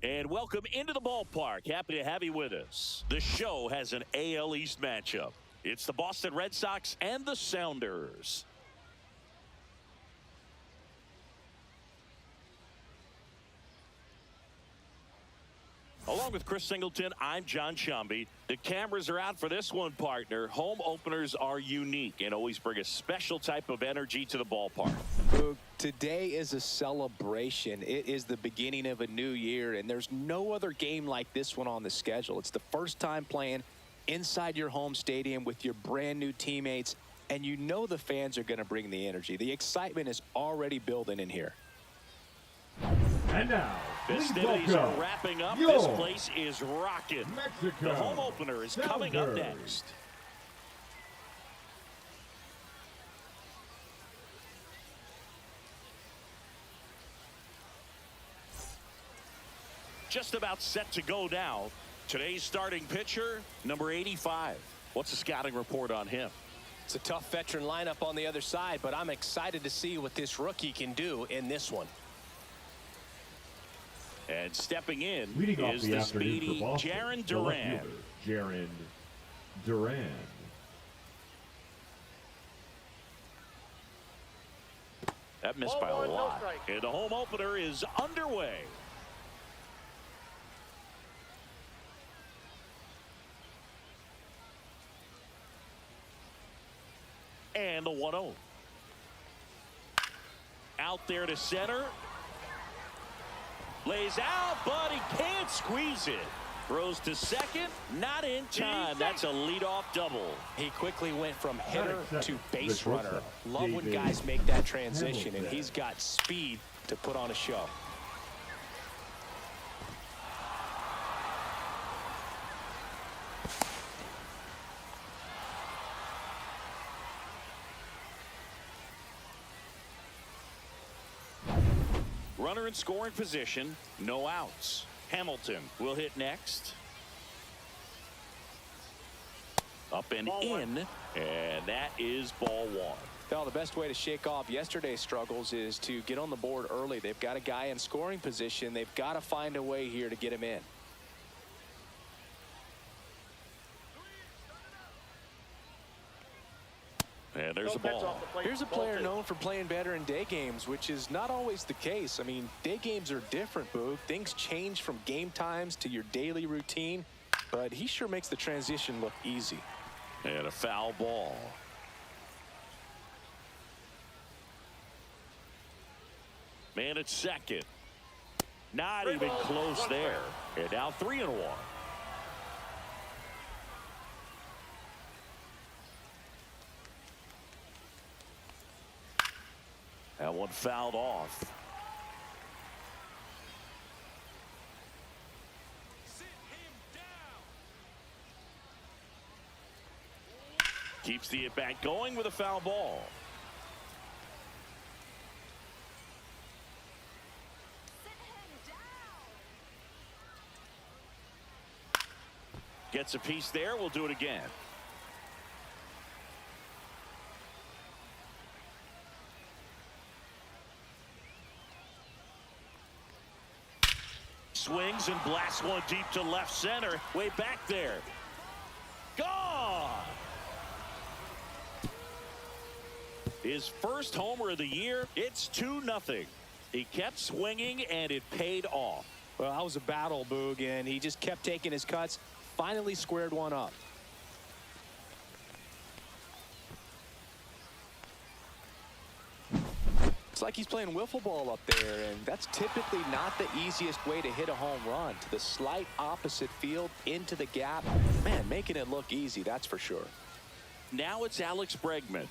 And welcome into the ballpark. Happy to have you with us. The show has an AL East matchup. It's the Boston Red Sox and the Sounders. Along with Chris Singleton, I'm John Shambi. The cameras are out for this one, partner. Home openers are unique and always bring a special type of energy to the ballpark. Today is a celebration. It is the beginning of a new year, and there's no other game like this one on the schedule. It's the first time playing inside your home stadium with your brand new teammates, and you know the fans are going to bring the energy. The excitement is already building in here. And now, festivities are wrapping up. This place is rocking. The home opener is coming up next. Just about set to go now. Today's starting pitcher, number 85. What's the scouting report on him? It's a tough veteran lineup on the other side, but I'm excited to see what this rookie can do in this one. And stepping in leading is the speedy Jarren Duran. Jarren Duran. That missed by a lot. And the home opener is underway. And the 1-0. Out there to center. Lays out, but he can't squeeze it. Throws to second, not in time. That's a leadoff double. He quickly went from hitter to base runner. Love when guys make that transition, and he's got speed to put on a show. Runner in scoring position, no outs. Hamilton will hit next. Up and in, and that is ball one. Well, the best way to shake off yesterday's struggles is to get on the board early. They've got a guy in scoring position. They've got to find a way here to get him in. And there's a ball. Here's a player known for playing better in day games, which is not always the case. I mean, day games are different, Boog. Things change from game times to your daily routine, but he sure makes the transition look easy. And a foul ball. Man at second. Not even close there. And now 3-1. That one fouled off. Keeps the at-bat going with a foul ball. Gets a piece there. We'll do it again. Swings and blasts one deep to left center. Way back there. Gone! His first homer of the year. It's 2-0. He kept swinging and it paid off. Well, that was a battle, Boog, and he just kept taking his cuts. Finally squared one up. It's like he's playing wiffle ball up there, and that's typically not the easiest way to hit a home run. To the slight opposite field, into the gap. Man, making it look easy, that's for sure. Now it's Alex Bregman.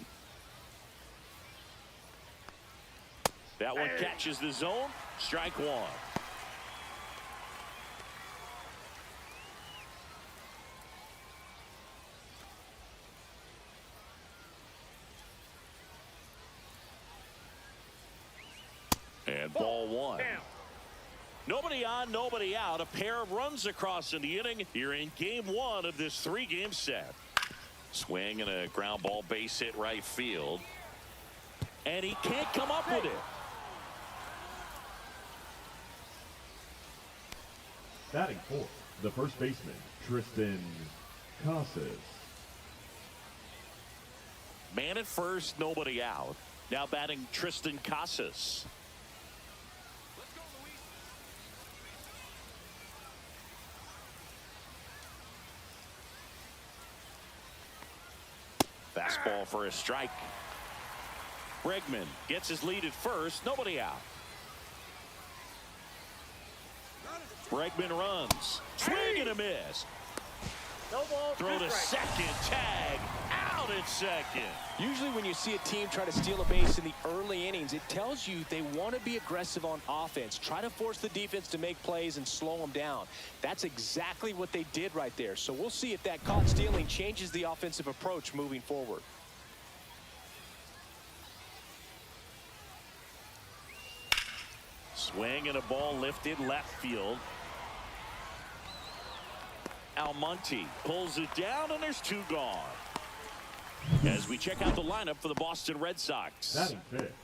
That one catches the zone. Strike one. And ball one. Nobody on, nobody out. A pair of runs across in the inning. You're in game one of this three-game set. Swing and a ground ball base hit right field. And he can't come up with it. Batting fourth, the first baseman, Tristan Casas. Man at first, nobody out. Now batting Tristan Casas. Fastball for a strike. Bregman gets his lead at first, nobody out. Bregman runs, swing and a miss. No ball, Throw to second, tag, out at second. Usually when you see a team try to steal a base in the early innings, it tells you they want to be aggressive on offense. Try to force the defense to make plays and slow them down. That's exactly what they did right there. So we'll see if that caught stealing changes the offensive approach moving forward. Swing and a ball lifted left field. Almonte pulls it down, and there's two gone. As we check out the lineup for the Boston Red Sox.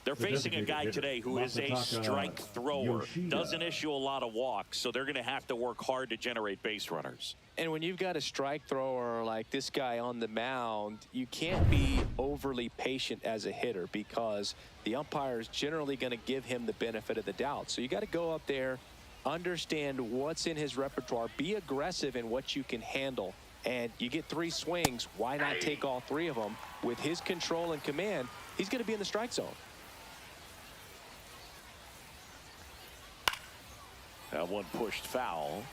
They're facing a guy today who is a strike thrower. Doesn't issue a lot of walks, so they're going to have to work hard to generate base runners. And when you've got a strike thrower like this guy on the mound, you can't be overly patient as a hitter because the umpire is generally going to give him the benefit of the doubt. So you got to go up there, understand what's in his repertoire, be aggressive in what you can handle. And you get 3 swings, why not take all 3 of them? With his control and command, he's going to be in the strike zone. That one pushed foul.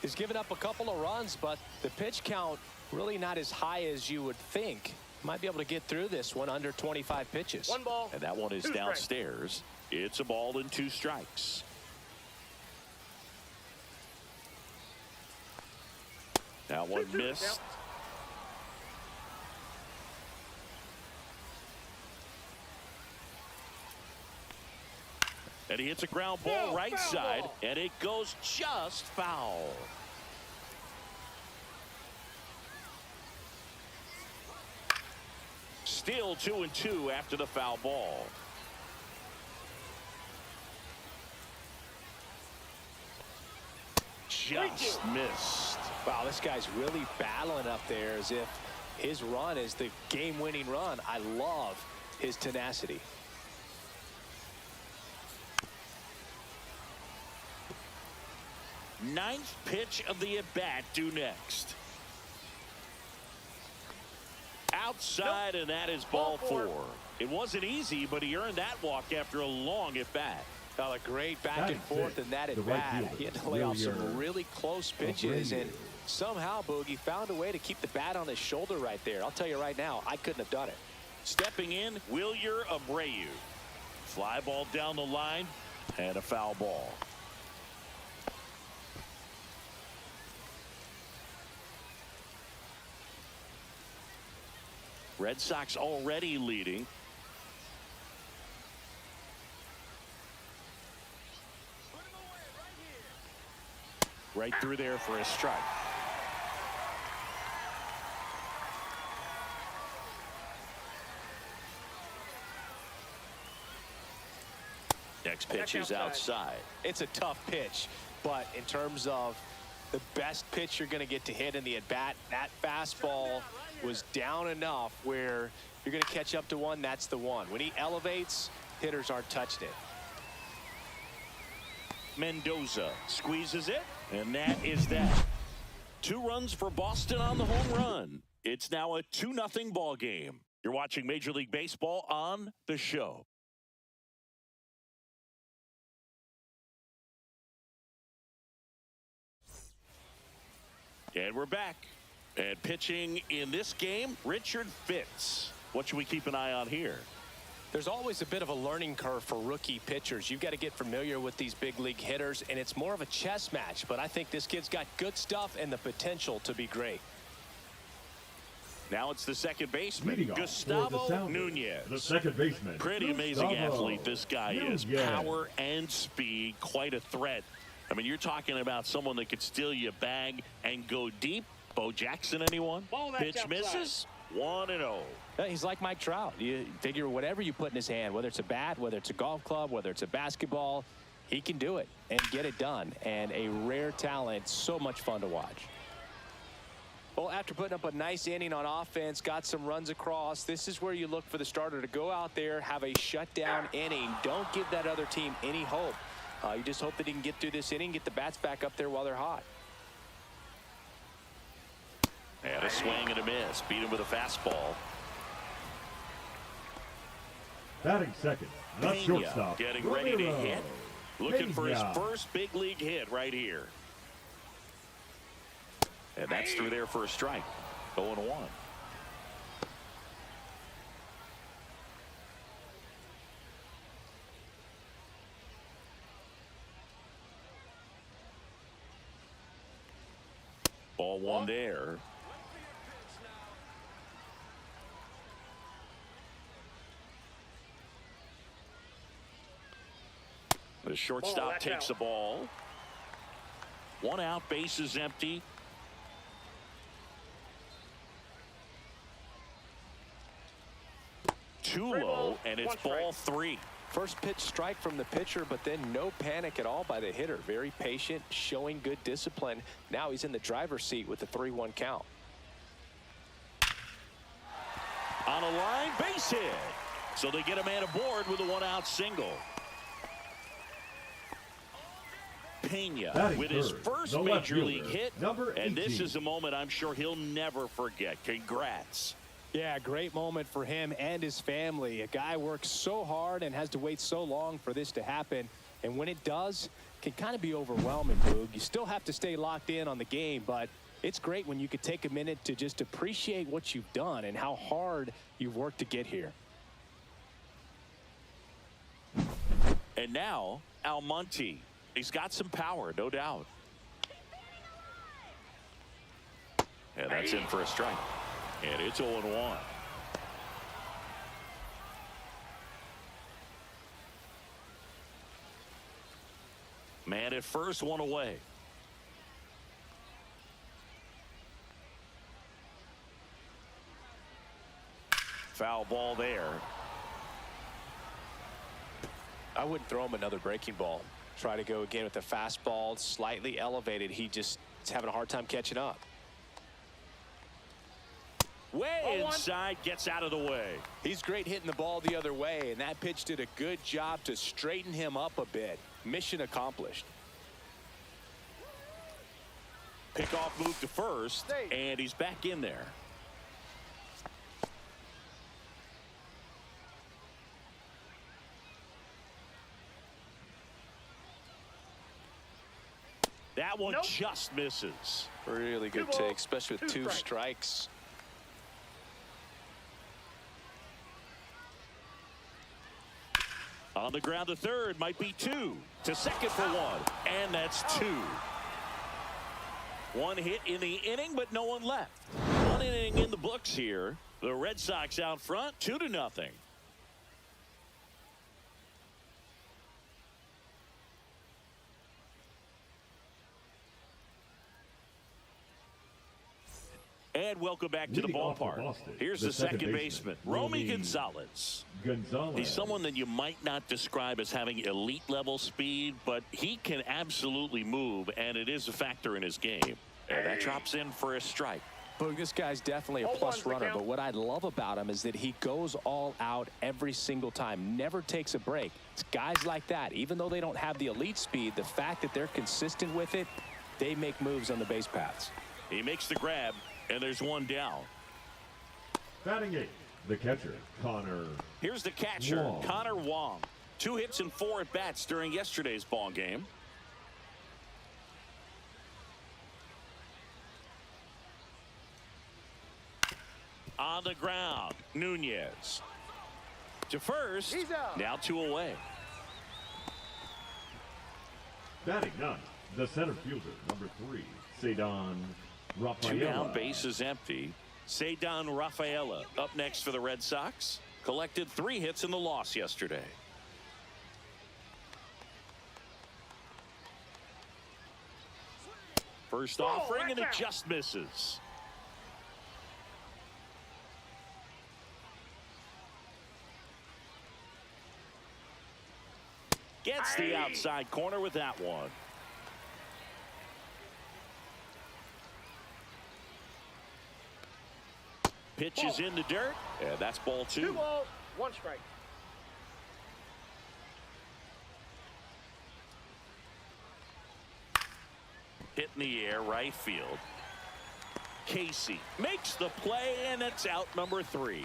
He's given up a couple of runs, but the pitch count really not as high as you would think. Might be able to get through this one under 25 pitches. 1 ball. And that one is downstairs. It's a ball and 2 strikes. That one missed. And he hits a ground ball right side, and it goes just foul. Still 2-2 after the foul ball. Just missed. Wow, this guy's really battling up there as if his run is the game-winning run. I love his tenacity. Ninth pitch of the at-bat due next. Outside, and that is ball 4. It wasn't easy, but he earned that walk after a long at-bat. A great back and forth in that at bat. He had to lay off some really close pitches, and somehow Boogie found a way to keep the bat on his shoulder right there. I'll tell you right now, I couldn't have done it. Stepping in, Wilyer Abreu. Fly ball down the line, and a foul ball. Red Sox already leading. Right through there for a strike. Next pitch is outside. It's a tough pitch, but in terms of the best pitch you're going to get to hit in the at-bat, that fastball was down enough where you're going to catch up to one. That's the one. When he elevates, hitters aren't touching it. Mendoza squeezes it, and that is that. 2 runs for Boston on the home run. It's now a 2-0 ball game. You're watching Major League Baseball on The Show. And we're back. And pitching in this game, Richard Fitz. What should we keep an eye on here? There's always a bit of a learning curve for rookie pitchers. You've got to get familiar with these big league hitters, and it's more of a chess match. But I think this kid's got good stuff and the potential to be great. Now it's the second baseman, Gustavo Nunez. The second baseman. Pretty amazing athlete this guy is. Power and speed, quite a threat. I mean, you're talking about someone that could steal you a bag and go deep. Bo Jackson, anyone? Pitch misses. 1-0. He's like Mike Trout. You figure whatever you put in his hand, whether it's a bat, whether it's a golf club, whether it's a basketball, He can do it and get it done, and a rare talent, so much fun to watch. Well, after putting up a nice inning on offense, got some runs across, this is where you look for the starter to go out there, have a shutdown inning. Don't give that other team any hope. You just hope that he can get through this inning, get the bats back up there while they're hot. And a swing and a miss. Beat him with a fastball. Batting second, the shortstop. Getting ready to hit. Looking for his first big league hit right here. And that's through there for a strike. 0-1. Ball one there. The shortstop takes the ball. One out, base is empty. Too low, and it's ball three. First pitch strike from the pitcher, but then no panic at all by the hitter. Very patient, showing good discipline. Now he's in the driver's seat with the 3-1 count. On a line, base hit. So they get a man aboard with a one-out single. Pena with his first major league hit, and this is a moment I'm sure he'll never forget. Congrats. Yeah, great moment for him and his family. A guy works so hard and has to wait so long for this to happen, and when it does, it can kind of be overwhelming, Boog. You still have to stay locked in on the game, but it's great when you could take a minute to just appreciate what you've done and how hard you've worked to get here. And now Almonte. He's got some power, no doubt. And that's in for a strike. And it's 0-1. Man at first, one away. Foul ball there. I wouldn't throw him another breaking ball. Try to go again with the fastball, slightly elevated. He just is having a hard time catching up. Way inside, gets out of the way. He's great hitting the ball the other way, and that pitch did a good job to straighten him up a bit. Mission accomplished. Pickoff move to first, and he's back in there. That one just misses. Really good take, especially with two strikes. On the ground to third, might be two. To second for one, and that's two. One hit in the inning, but no one left. One inning in the books here. The Red Sox out front, 2-0. And welcome back to the ballpark. Here's the second baseman, Romy Gonzalez. He's someone that you might not describe as having elite level speed, but he can absolutely move, and it is a factor in his game. And that drops in for a strike. Boog, this guy's definitely a plus runner, but what I love about him is that he goes all out every single time, never takes a break. It's guys like that, even though they don't have the elite speed, the fact that they're consistent with it, they make moves on the base paths. He makes the grab. And there's one down. Batting eighth, the catcher, Connor. Here's the catcher, Wong. Connor Wong. 2 hits and 4 at-bats during yesterday's ball game. On the ground, Nunez. To first, now 2 away. Batting ninth, the center fielder, number 3, Cedon Rafaela. 2 down, base is empty. Cedon Rafaela up next for the Red Sox. Collected 3 hits in the loss yesterday. First offering, and it just misses. Gets the outside corner with that one. Pitches in the dirt, and that's ball 2. 2 balls, 1 strike. Hit in the air, right field. Casey makes the play, and it's out number 3.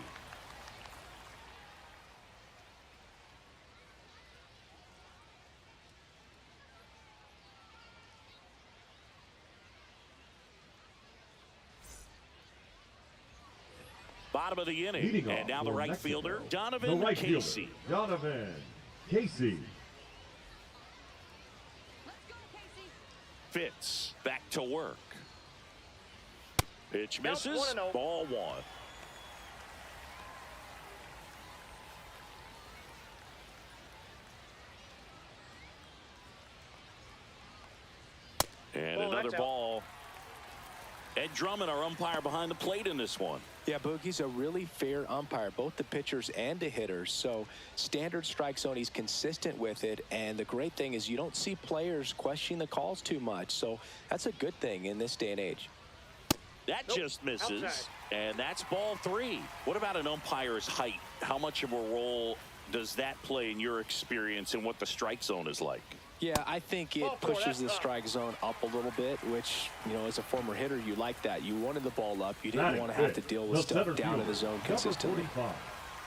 Bottom of the inning, and now the right fielder, Donovan Casey. Donovan Casey. Fitz back to work. Pitch misses. Ball 1. And another ball. Ed Drummond, our umpire behind the plate in this one. Yeah, Boogie's a really fair umpire, both the pitchers and the hitters. So standard strike zone, he's consistent with it. And the great thing is you don't see players questioning the calls too much. So that's a good thing in this day and age. That just misses. Outside. And that's ball 3. What about an umpire's height? How much of a role does that play in your experience and what the strike zone is like? Yeah, I think it pushes the strike zone up a little bit, which, you know, as a former hitter, you like that. You wanted the ball up. You didn't want to have to deal with stuff down in the zone consistently.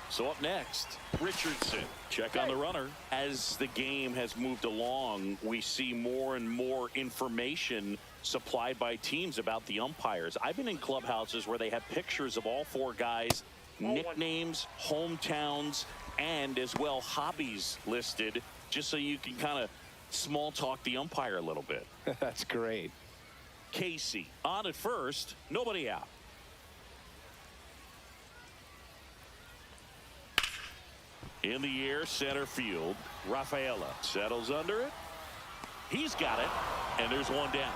So up next, Richardson. Check on the runner. As the game has moved along, we see more and more information supplied by teams about the umpires. I've been in clubhouses where they have pictures of all 4 guys, nicknames, hometowns, and as well hobbies listed, just so you can kind of small talk the umpire a little bit. That's great. Casey on at first, nobody out. In the air, center field. Rafaela settles under it. He's got it, and there's one down.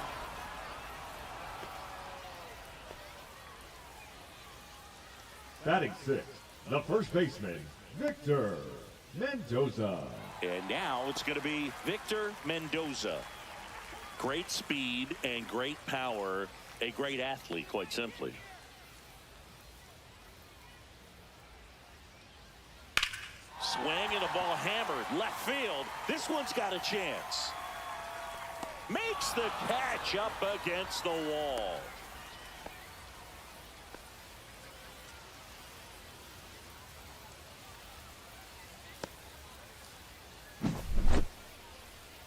Batting 6th, the first baseman, Victor Mendoza. And now it's going to be Victor Mendoza. Great speed and great power. A great athlete, quite simply. Swing and a ball hammered left field. This one's got a chance. Makes the catch up against the wall.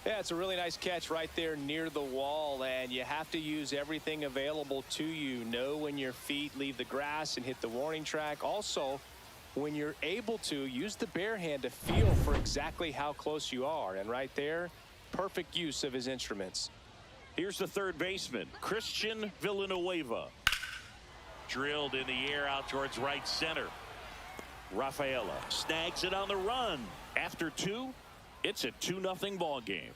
Yeah, it's a really nice catch right there near the wall, and you have to use everything available to you. Know when your feet leave the grass and hit the warning track. Also, when you're able to, use the bare hand to feel for exactly how close you are. And right there, perfect use of his instruments. Here's the third baseman, Christian Villanueva. Drilled in the air out towards right center. Rafaela snags it on the run. After 2, it's a 2-0 ball game.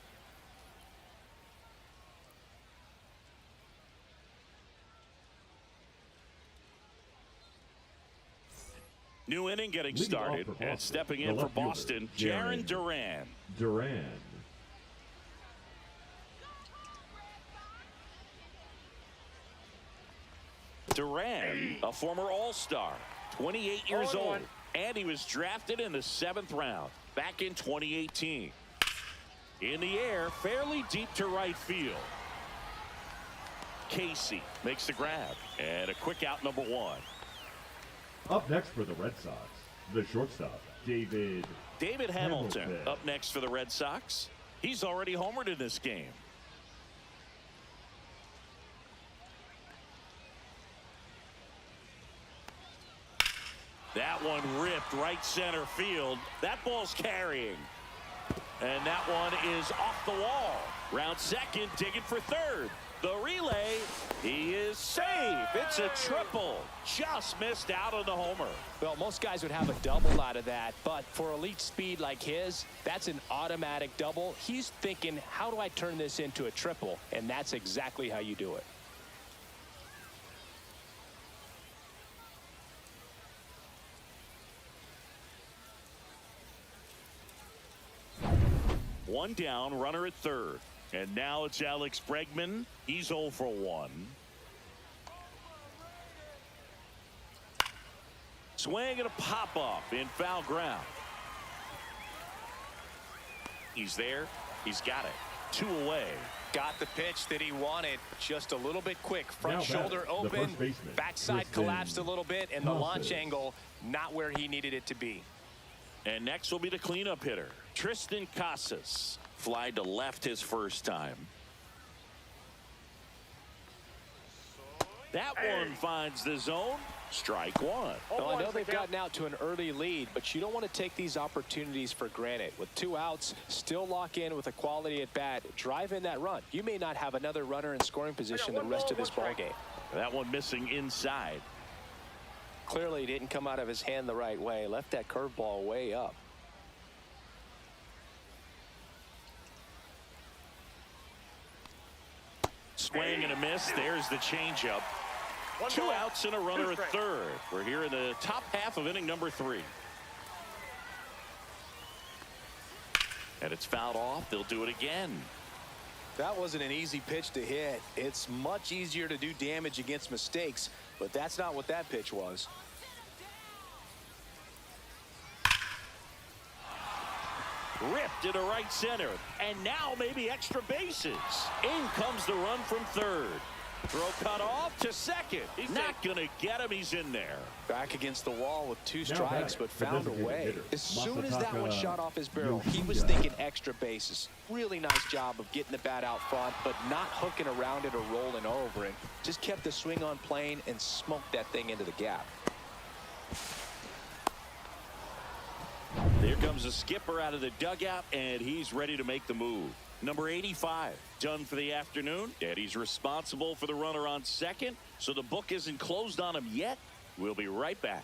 New inning getting started, and stepping in for Boston, Jarren Duran. Duran, a former All-Star, 28 years old, and he was drafted in the 7th round back in 2018. In the air, fairly deep to right field. Casey makes the grab, and a quick out, number 1. Up next for the Red Sox, the shortstop, David Hamilton. Up next for the Red Sox. He's already homered in this game. That one ripped right center field. That ball's carrying. And that one is off the wall. Round second, digging for third. The relay, he is safe. It's a triple. Just missed out on the homer. Well, most guys would have a double out of that, but for elite speed like his, that's an automatic double. He's thinking, how do I turn this into a triple? And that's exactly how you do it. One down, runner at third. And now it's Alex Bregman. He's 0 for 1. Swing and a pop-up in foul ground. He's there. He's got it. 2 away. Got the pitch that he wanted. Just a little bit quick. Front Now shoulder open. Backside collapsed a little bit. And the launch angle not where he needed it to be. And next will be the cleanup hitter, Tristan Casas. Fly to left his first time. That one finds the zone. Strike one. Well, I know they've gotten out to an early lead, but you don't want to take these opportunities for granted. With 2 outs, still lock in with a quality at bat. Drive in that run. You may not have another runner in scoring position the rest of this ball game. That one missing inside. Clearly didn't come out of his hand the right way. Left that curveball way up. Swing and a miss. There's the changeup. 2 outs and a runner at third. We're here in the top half of inning number 3. And it's fouled off. They'll do it again. That wasn't an easy pitch to hit. It's much easier to do damage against mistakes, but that's not what that pitch was. Ripped into right center. And now maybe extra bases. In comes the run from third. Throw cut off to second. He's not going to get him. He's in there. Back against the wall with 2 strikes, but found a way. As soon as that one shot off his barrel, he was thinking extra bases. Really nice job of getting the bat out front, but not hooking around it or rolling over it. Just kept the swing on plane and smoked that thing into the gap. There comes the skipper out of the dugout, and he's ready to make the move. Number 85 done for the afternoon, and he's responsible for the runner on second, so the book isn't closed on him yet. We'll be right back.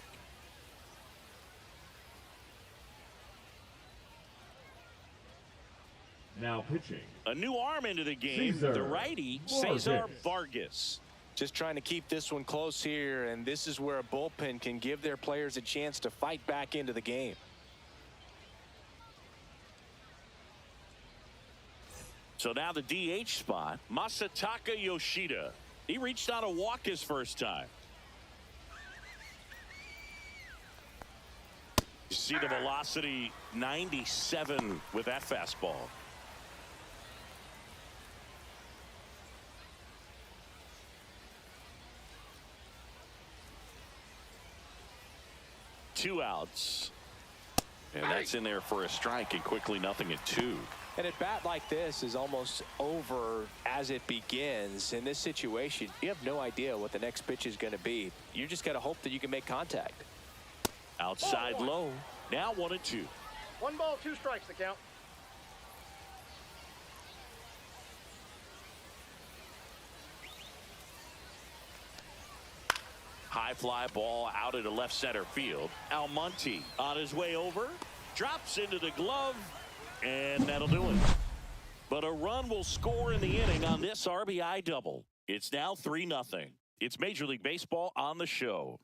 Now pitching. A new arm into the game. The righty, Cesar Vargas. Just trying to keep this one close here, and this is where a bullpen can give their players a chance to fight back into the game. So now the DH spot, Masataka Yoshida. He reached out a walk his first time. You see the velocity, 97 with that fastball. Two outs. And that's in there for a strike, and quickly 0-2. And a bat like this is almost over as it begins. In this situation, you have no idea what the next pitch is going to be. You just got to hope that you can make contact. Outside low. Now 1-2. 1 ball, 2 strikes to count. High fly ball out into left center field. Almonte on his way over. Drops into the glove. And that'll do it. But a run will score in the inning on this RBI double. It's now 3-0. It's Major League Baseball on the show.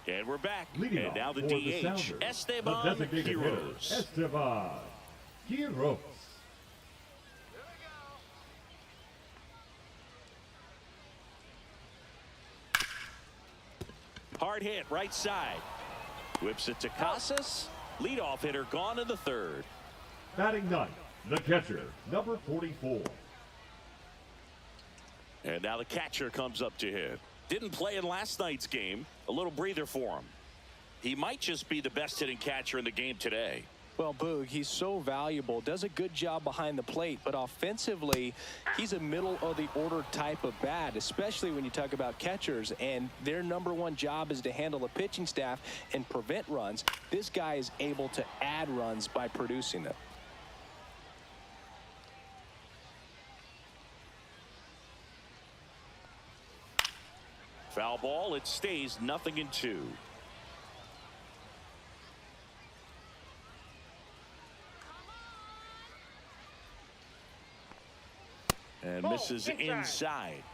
And we're back. Leading and now the for DH, Sounders, Esteban the designated hitter, Quiroz. Esteban Quiroz. Hard hit right side. Whips it to Casas. Leadoff hitter gone in the third. Batting ninth, the catcher, number 44. And now the catcher comes up to hit. Didn't play in last night's game. A little breather for him. He might just be the best hitting catcher in the game today. Well, Boog, he's so valuable, does a good job behind the plate, but offensively, he's a middle-of-the-order type of bat, especially when you talk about catchers, and their #1 job is to handle the pitching staff and prevent runs. This guy is able to add runs by producing them. Foul ball, it stays 0-2. And misses inside.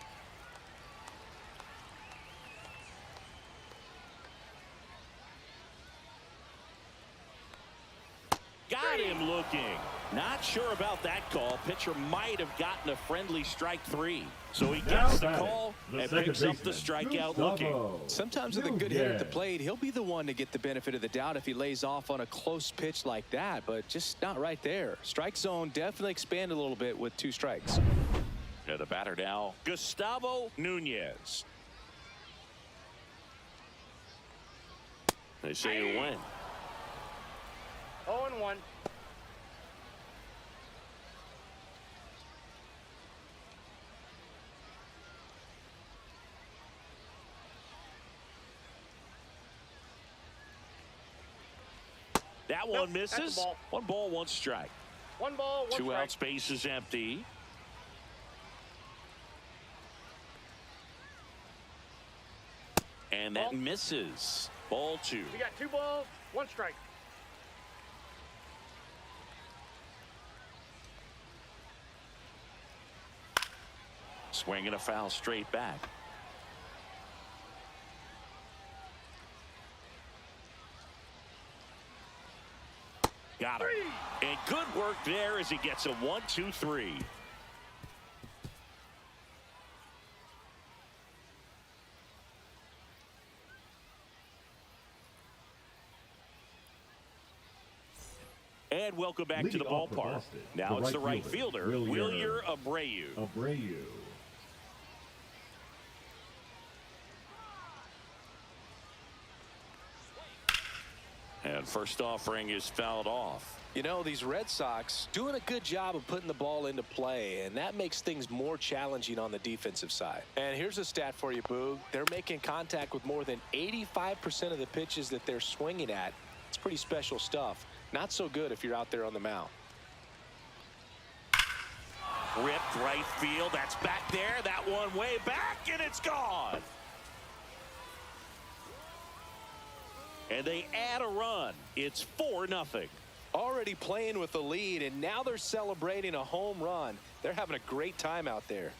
him looking. Not sure about that call. Pitcher might have gotten a friendly strike 3. So he gets the call and picks up the strikeout looking. Sometimes with a good hitter at the plate, he'll be the one to get the benefit of the doubt if he lays off on a close pitch like that, but just not right there. Strike zone definitely expanded a little bit with 2 strikes. And the batter now, Gustavo Nunez. They say you win. 0-1. That one misses. 1 ball, 1 strike. 1 ball, 1 strike. 2 outs, base is empty. And that misses. Ball 2. We got 2 balls, 1 strike. Swinging a foul straight back. Got him. And good work there as he gets a 1-2-3. And welcome back to the ballpark. Now it's the right fielder, Wilyer Abreu. And first offering is fouled off. You know, these Red Sox doing a good job of putting the ball into play, and that makes things more challenging on the defensive side. And here's a stat for you, Boog. They're making contact with more than 85% of the pitches that they're swinging at. It's pretty special stuff. Not so good if you're out there on the mound. Ripped right field. That's back there. That one way back, and it's gone. And they add a run. It's 4-0. Already playing with the lead, and now they're celebrating a home run. They're having a great time out there.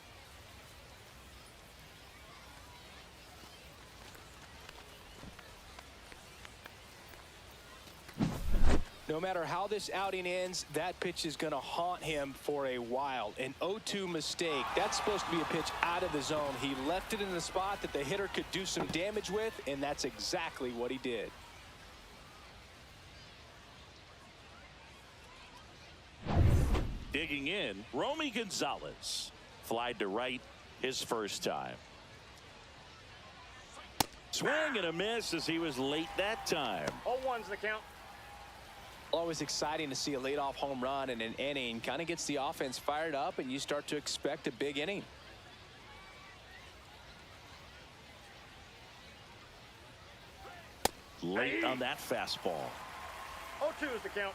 No matter how this outing ends, that pitch is going to haunt him for a while. An 0-2 mistake. That's supposed to be a pitch out of the zone. He left it in the spot that the hitter could do some damage with, and that's exactly what he did. Digging in, Romy Gonzalez. Flied to right his first time. Swing and a miss as he was late that time. 0-1's the count. Always exciting to see a leadoff home run in an inning. Kind of gets the offense fired up, and you start to expect a big inning. Late on that fastball. 0-2 is the count.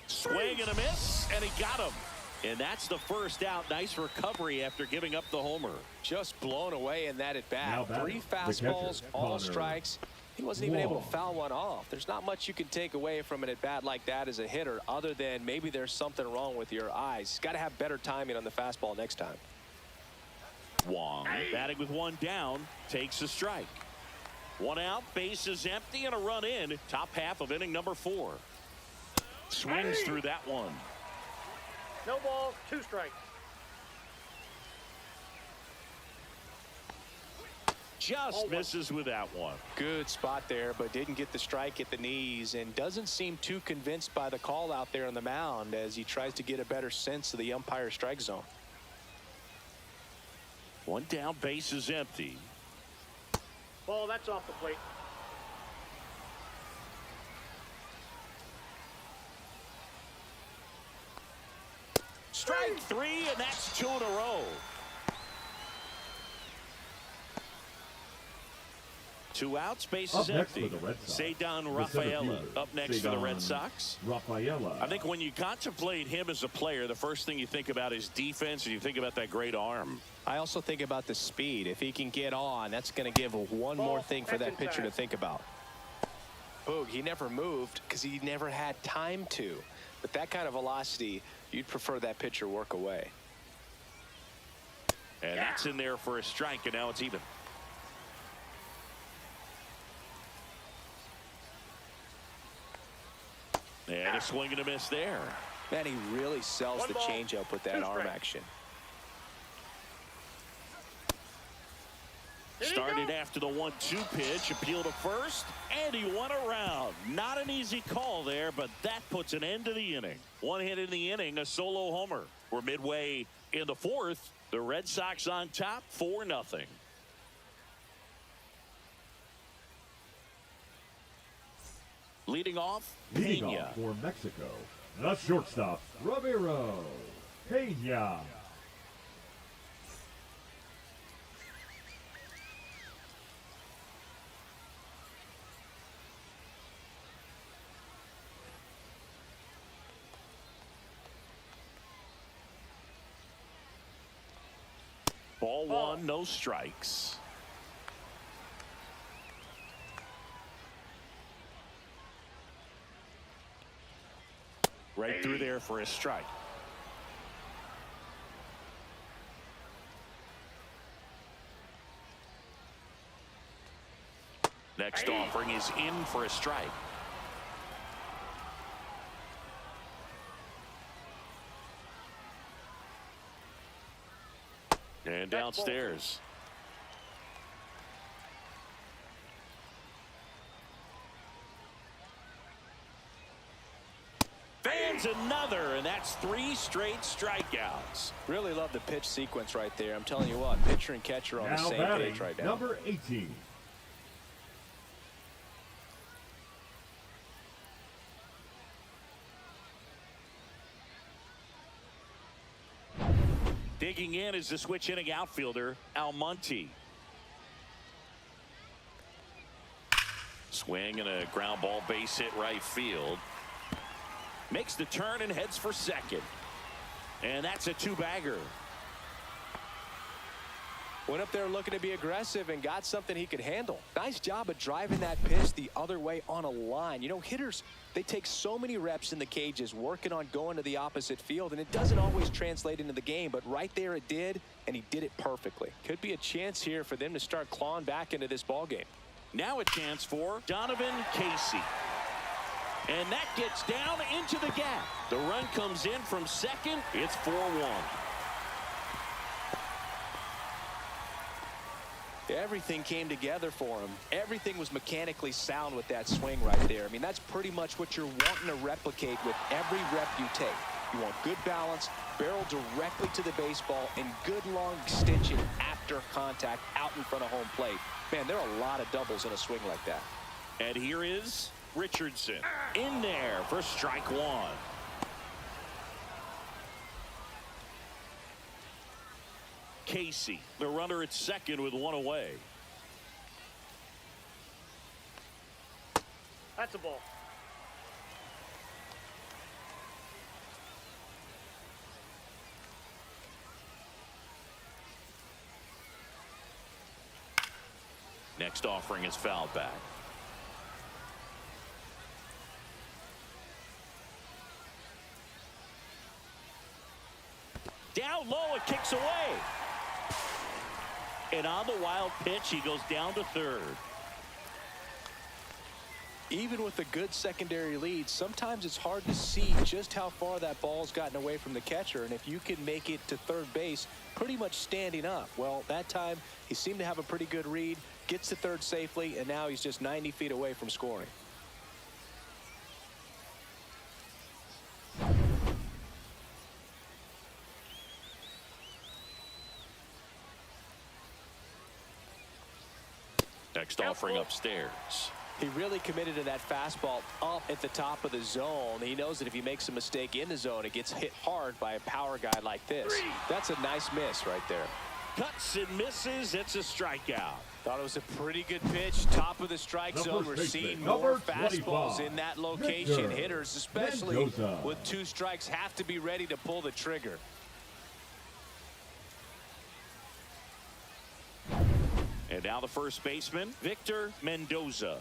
Swing and a miss, and he got him. And that's the first out. Nice recovery after giving up the homer. Just blown away in that at bat. 3 fastballs, all strikes. He wasn't even able to foul one off. There's not much you can take away from an at bat like that as a hitter, other than maybe there's something wrong with your eyes. Got to have better timing on the fastball next time. Wong, batting with 1 down, takes a strike. 1 out, bases empty, and a run in. Top half of inning number 4. Swings through that one. No balls, 2 strikes. Just misses with that one. Good spot there, but didn't get the strike at the knees, and doesn't seem too convinced by the call out there on the mound as he tries to get a better sense of the umpire strike zone. 1 down, base is empty. Ball, that's off the plate. Strike 3, and that's 2 in a row. 2 outs, base is empty. Ceddanne Rafaela up next for the Red Sox. I think when you contemplate him as a player, the first thing you think about is defense, and you think about that great arm. I also think about the speed. If he can get on, that's going to give one more thing for that pitcher to think about. Boog, he never moved because he never had time to. But that kind of velocity, you'd prefer that pitcher work away. And that's in there for a strike, and now it's even. a swing and a miss there. Man, he really sells the changeup with that arm action. Started after the 1-2 pitch, appeal to first, and he went around. Not an easy call there, but that puts an end to the inning. One hit in the inning, a solo homer. We're midway in the fourth. The Red Sox on top, 4-0. Leading off, Pena. For Mexico, the shortstop, Ramiro Pena. Ball one, no strikes. Right through there for a strike. Next offering is in for a strike. And downstairs. Fans another, and that's 3 straight strikeouts. Really love the pitch sequence right there. I'm telling you what, pitcher and catcher on the same page right now. Number 18. Digging in is the switch inning outfielder, Almonte. Swing and a ground ball base hit right field. Makes the turn and heads for second. And that's a 2-bagger. Went up there looking to be aggressive and got something he could handle. Nice job of driving that pitch the other way on a line. You know, hitters, they take so many reps in the cages working on going to the opposite field, and it doesn't always translate into the game, but right there it did, and he did it perfectly. Could be a chance here for them to start clawing back into this ball game. Now a chance for Donovan Casey. And that gets down into the gap. The run comes in from second. It's 4-1. Everything came together for him. Everything was mechanically sound with that swing right there. I mean, that's pretty much what you're wanting to replicate with every rep you take. You want good balance, barrel directly to the baseball, and good long extension after contact out in front of home plate. Man, there are a lot of doubles in a swing like that. And here is Richardson in there for strike one. Casey, the runner at second with 1 away. That's a ball. Next offering is fouled back. Down low, it kicks away. And on the wild pitch, he goes down to third. Even with a good secondary lead, sometimes it's hard to see just how far that ball's gotten away from the catcher. And if you can make it to third base pretty much standing up, well, that time he seemed to have a pretty good read, gets to third safely, and now he's just 90 feet away from scoring. Next offering upstairs. He really committed to that fastball up at the top of the zone. He knows that if he makes a mistake in the zone, it gets hit hard by a power guy like this. That's a nice miss right there. Cuts and misses. It's a strikeout. Thought it was a pretty good pitch. Top of the strike zone. We're seeing more fastballs in that location. Hitters, especially with 2 strikes, have to be ready to pull the trigger. And now the first baseman, Victor Mendoza.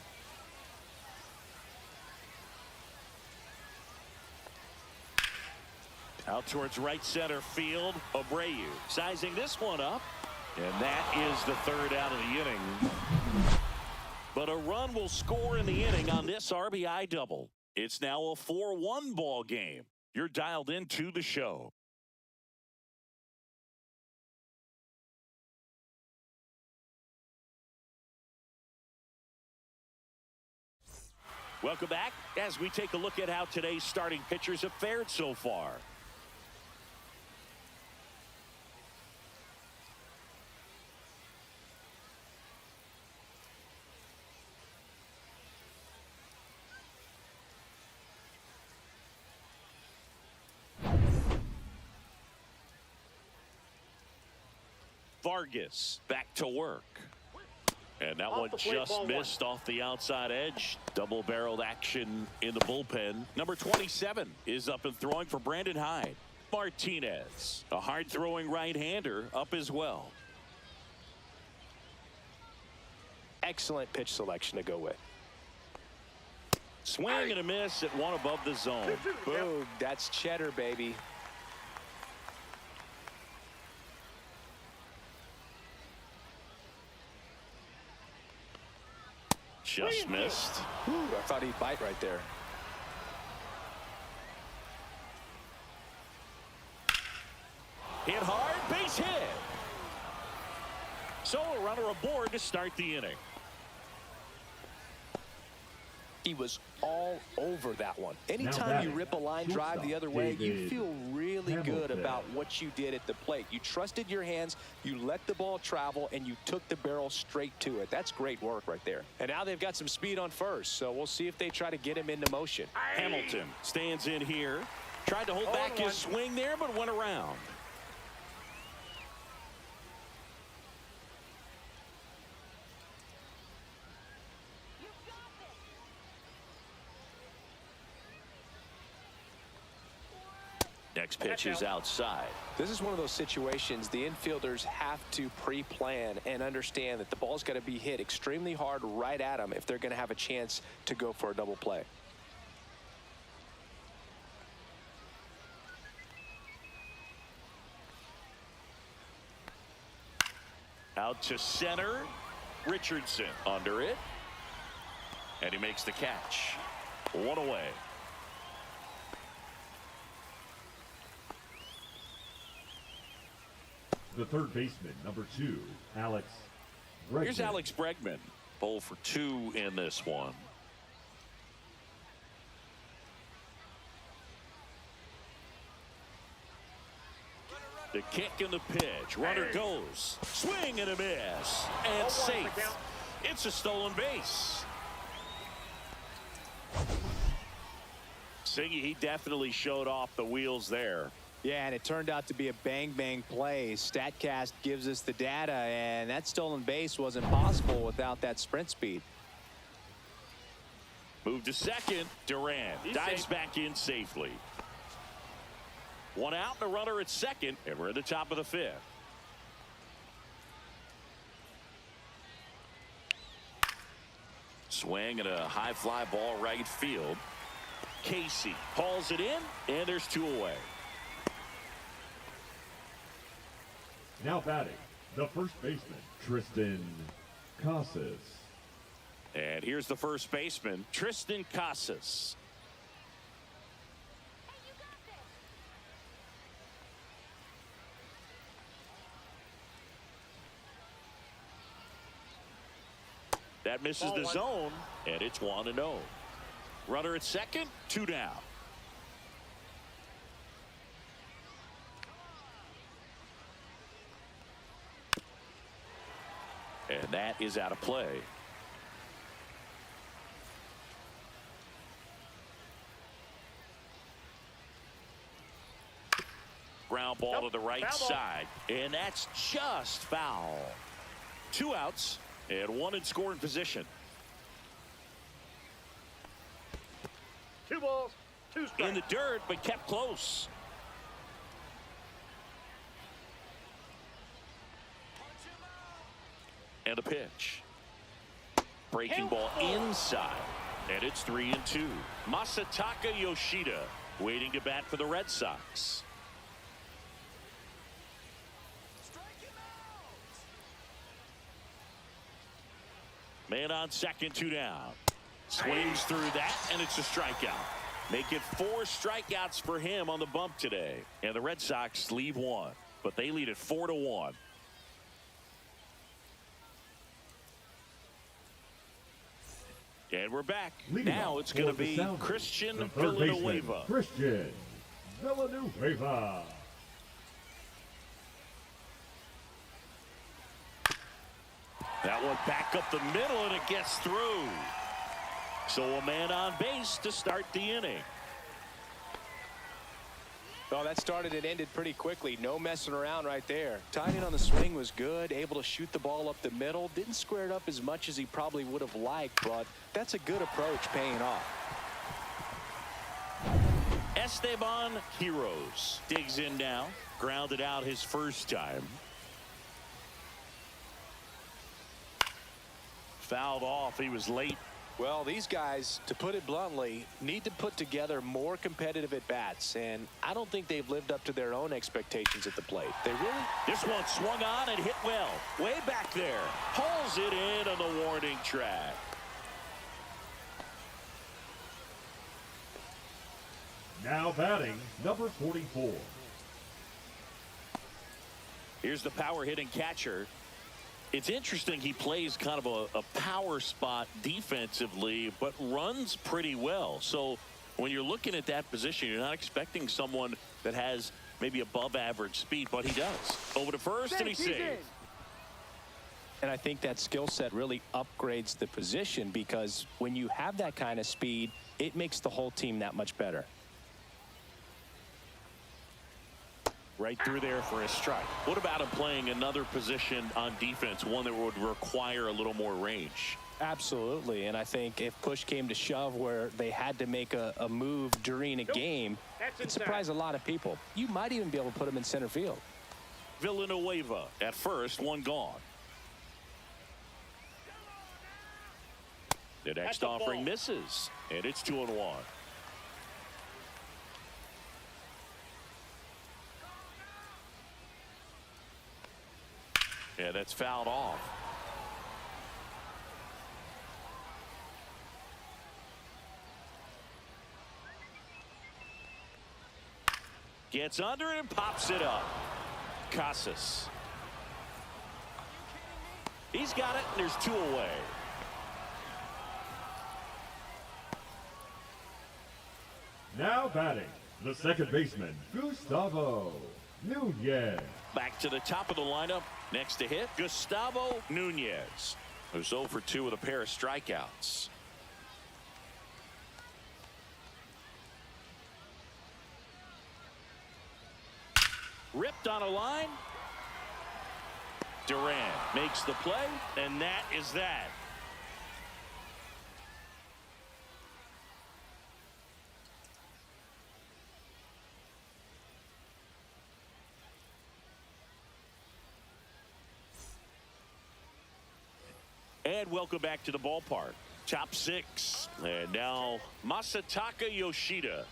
Out towards right center field, Abreu sizing this one up. And that is the third out of the inning. But a run will score in the inning on this RBI double. It's now a 4-1 ball game. You're dialed into the show. Welcome back as we take a look at how today's starting pitchers have fared so far. Vargas back to work. And that one just missed off the outside edge. Double-barreled action in the bullpen. Number 27 is up and throwing for Brandon Hyde. Martinez, a hard-throwing right-hander, up as well. Excellent pitch selection to go with. Swing and a miss at one above the zone. Boom, that's cheddar, baby. Just missed. Ooh, I thought he'd bite right there. Hit hard, base hit. So a runner aboard to start the inning. He was all over that one. Anytime you rip a line drive the other way, you feel really good about what you did at the plate. You trusted your hands, you let the ball travel, and you took the barrel straight to it. That's great work right there. And now they've got some speed on first, so we'll see if they try to get him into motion. Hamilton stands in here. Tried to hold back his swing there, but went around. Next pitch is outside. This is one of those situations the infielders have to pre-plan and understand that the ball's got to be hit extremely hard right at them if they're going to have a chance to go for a double play. Out to center. Richardson under it. And he makes the catch. One away. The third baseman, number 2, Alex Bregman. Here's Alex Bregman. 0 for 2 in this one. The kick and the pitch. Runner goes. Swing and a miss. And safe. It's a stolen base. Siggy, he definitely showed off the wheels there. Yeah, and it turned out to be a bang-bang play. StatCast gives us the data, and that stolen base wasn't possible without that sprint speed. Move to second. Durant dives back in safely. One out and a runner at second, and we're at the top of the 5th. Swing and a high fly ball right field. Casey hauls it in, and there's 2 away. Now batting, the first baseman, Tristan Casas. And here's the first baseman, Tristan Casas. That misses the zone, and it's 1-0. Runner at second, 2 down. And that is out of play. Ground ball to the right side, and that's just foul. 2 outs and 1 in scoring position. 2 balls, 2 strikes. In the dirt, but kept close. And a pitch. Breaking ball inside, and it's 3-2. Masataka Yoshida waiting to bat for the Red Sox. Man on second, 2 down. Swings through that, and it's a strikeout. Make it 4 strikeouts for him on the bump today. And the Red Sox leave one, but they lead it 4-1. And we're back. Now it's going to be Christian Villanueva. Christian Villanueva. That one back up the middle, and it gets through. So a man on base to start the inning. Well, that started and ended pretty quickly. No messing around right there. Timing on the swing was good. Able to shoot the ball up the middle. Didn't square it up as much as he probably would have liked, but that's a good approach paying off. Esteban Heroes digs in now. Grounded out his first time. Fouled off. He was late. Well, these guys, to put it bluntly, need to put together more competitive at-bats, and I don't think they've lived up to their own expectations at the plate. They really... This one swung on and hit well. Way back there. Pulls it in on the warning track. Now batting, number 44. Here's the power-hitting catcher. It's interesting he plays kind of a power spot defensively, but runs pretty well. So when you're looking at that position, you're not expecting someone that has maybe above average speed, but he does. Over to first, and he's safe. And I think that skill set really upgrades the position, because when you have that kind of speed, it makes the whole team that much better. Right through there for a strike. What about him playing another position on defense, one that would require a little more range? Absolutely, and I think if push came to shove where they had to make a move during a game, it'd surprise a lot of people. You might even be able to put him in center field. Villanueva at first, one gone. The next offering misses, and it's 2-1. Yeah, that's fouled off. Gets under it and pops it up. Casas. He's got it, and there's 2 away. Now batting, the second baseman, Gustavo Nunez. Back to the top of the lineup. Next to hit, Gustavo Nunez, who's 0 for 2 with a pair of strikeouts. Ripped on a line. Duran makes the play, and that is that. And welcome back to the ballpark. Top 6. And now Masataka Yoshida.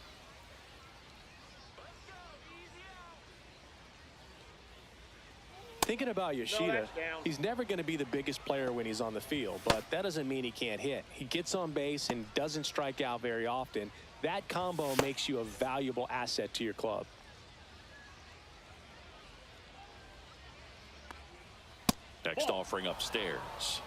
Thinking about Yoshida, he's never going to be the biggest player when he's on the field, but that doesn't mean he can't hit. He gets on base and doesn't strike out very often. That combo makes you a valuable asset to your club. Next offering upstairs.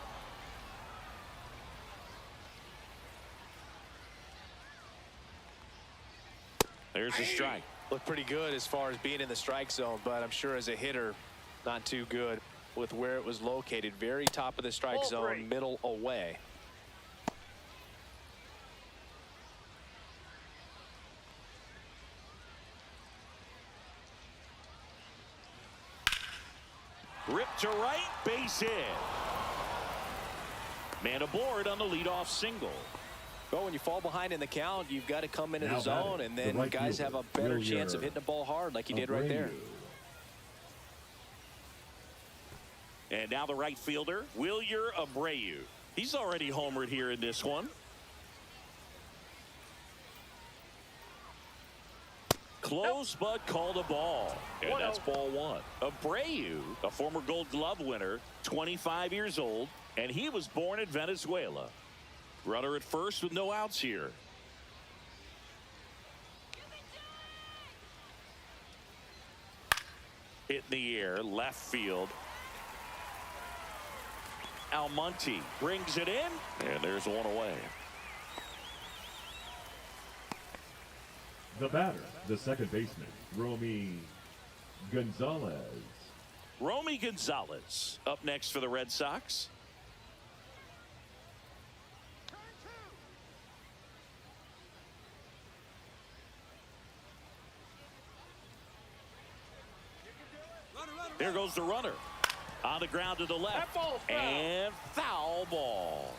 There's a strike. Looked pretty good as far as being in the strike zone, but I'm sure as a hitter, not too good with where it was located. Very top of the strike zone, middle away. Ripped to right, base hit. Man aboard on the leadoff single. Well, when you fall behind in the count, you've got to come into the zone, and then guys have a better chance of hitting the ball hard like he did right there. And now the right fielder, Wilyer Abreu. He's already homered here in this one. Close, but called a ball. And that's ball 1. Abreu, a former Gold Glove winner, 25 years old, and he was born in Venezuela. Runner at first with no outs here. Hit in the air, left field. Almonte brings it in, and there's one away. The batter, the second baseman, Romy Gonzalez. Romy Gonzalez up next for the Red Sox. There goes the runner. On the ground to the left. And foul ball.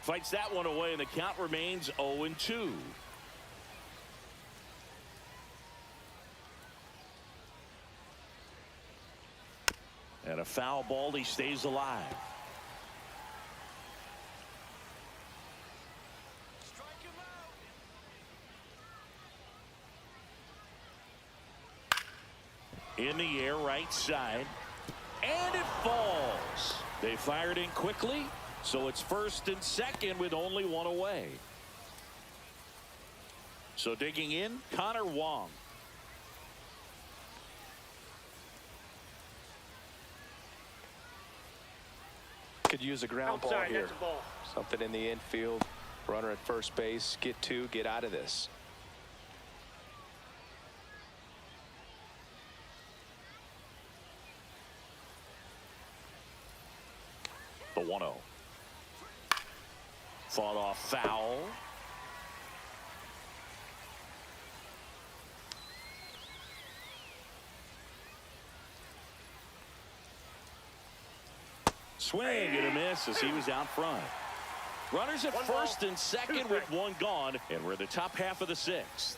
Fights that one away, and the count remains 0-2. And a foul ball, he stays alive. In the air, right side. And it falls. They fired in quickly, so it's first and second with only one away. So digging in, Connor Wong. Could use a ground ball Outside, here. that's a ball. Something in the infield. Runner at first base. Get two. Get out of this. The 1-0. Fought off foul. Swing and a miss as he was out front. Runners at first and second with one gone, and we're in the top half of the sixth.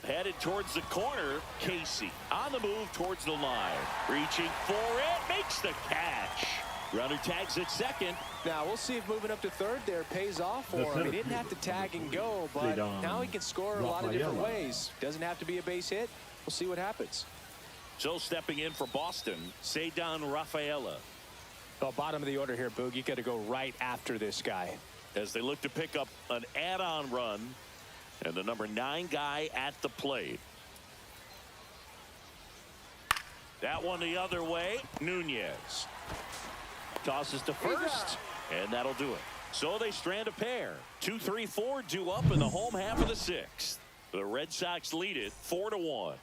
Headed towards the corner, Casey on the move towards the line. Reaching for it, makes the catch. Runner tags at second. Now we'll see if moving up to third there pays off for him. He didn't have to tag and go, but now he can score a lot of different ways. Doesn't have to be a base hit. We'll see what happens. So stepping in for Boston, Cedar Rafaela. Well, bottom of the order here, Boog. You got to go right after this guy. As they look to pick up an add-on run, and the number 9 guy at the plate. That one the other way, Nunez. Tosses to first, and that'll do it. So they strand a pair. 2-3-4 due up in the home half of the sixth. The Red Sox lead it 4-1.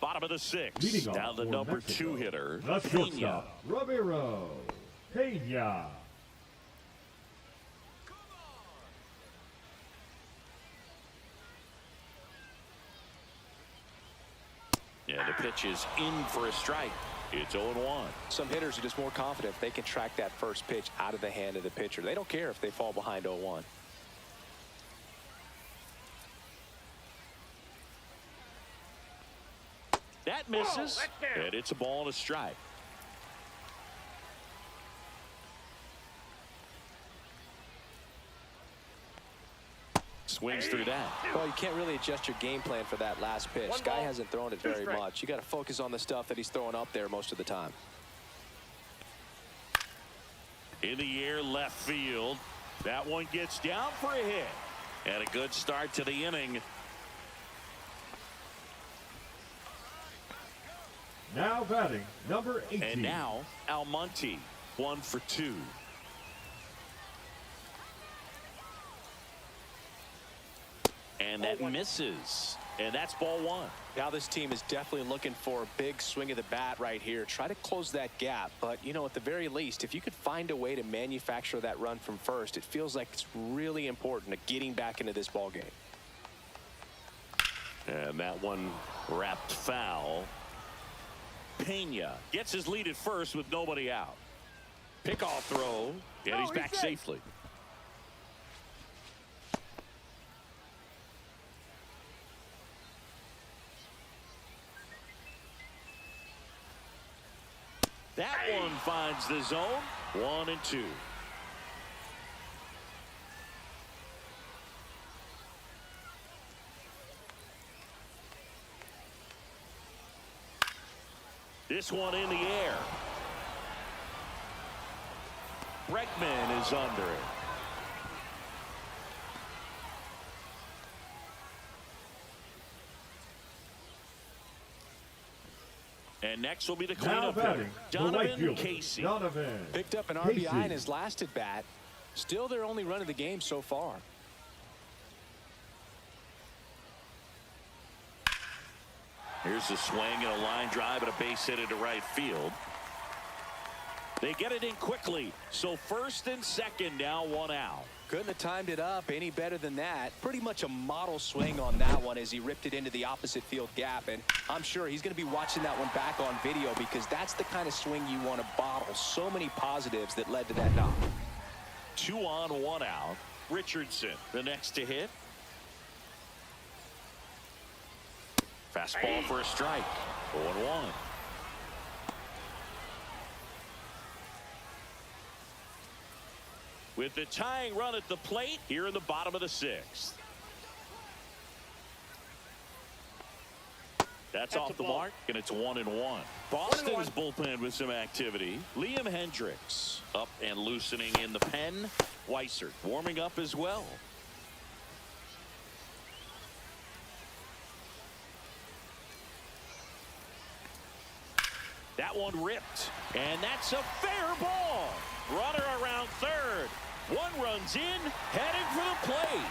Bottom of the sixth. Down the number Mexico, 2 hitter, the Pena. shortstop, Ramiro Pena. Yeah, the pitch is in for a strike. It's 0-1. Some hitters are just more confident if they can track that first pitch out of the hand of the pitcher. They don't care if they fall behind 0-1. That misses, and it's a ball and a strike. Swings through that. Well, you can't really adjust your game plan for that last pitch. Guy hasn't thrown it very much. You got to focus on the stuff that he's throwing up there most of the time. In the air, left field. That one gets down for a hit. And a good start to the inning. Now batting, number 18. And now, Almonte, 1 for 2. And that misses. And that's ball 1. Now this team is definitely looking for a big swing of the bat right here. Try to close that gap. But, you know, at the very least, if you could find a way to manufacture that run from first, it feels like it's really important to getting back into this ball game. And that one wrapped foul. Pena gets his lead at first with nobody out. Pickoff throw, and he's back safely. That one finds the zone. 1-2. This one in the air. Bregman is under it. And next will be the cleanup hitter, Donovan Casey. Picked up an RBI in his last at bat. Still their only run of the game so far. Here's a swing and a line drive and a base hit into right field. They get it in quickly. So first and second, now one out. Couldn't have timed it up any better than that. Pretty much a model swing on that one as he ripped it into the opposite field gap. And I'm sure he's going to be watching that one back on video because that's the kind of swing you want to bottle. So many positives that led to that knock. 2 on, 1 out. Richardson, the next to hit. Fastball for a strike. 0-1. With the tying run at the plate here in the bottom of the 6th. That's off the mark, and it's 1-1. Boston's bullpen with some activity. Liam Hendricks up and loosening in the pen. Weissert warming up as well. That one ripped, and that's a fair ball. Runner around third. One runs in, heading for the plate.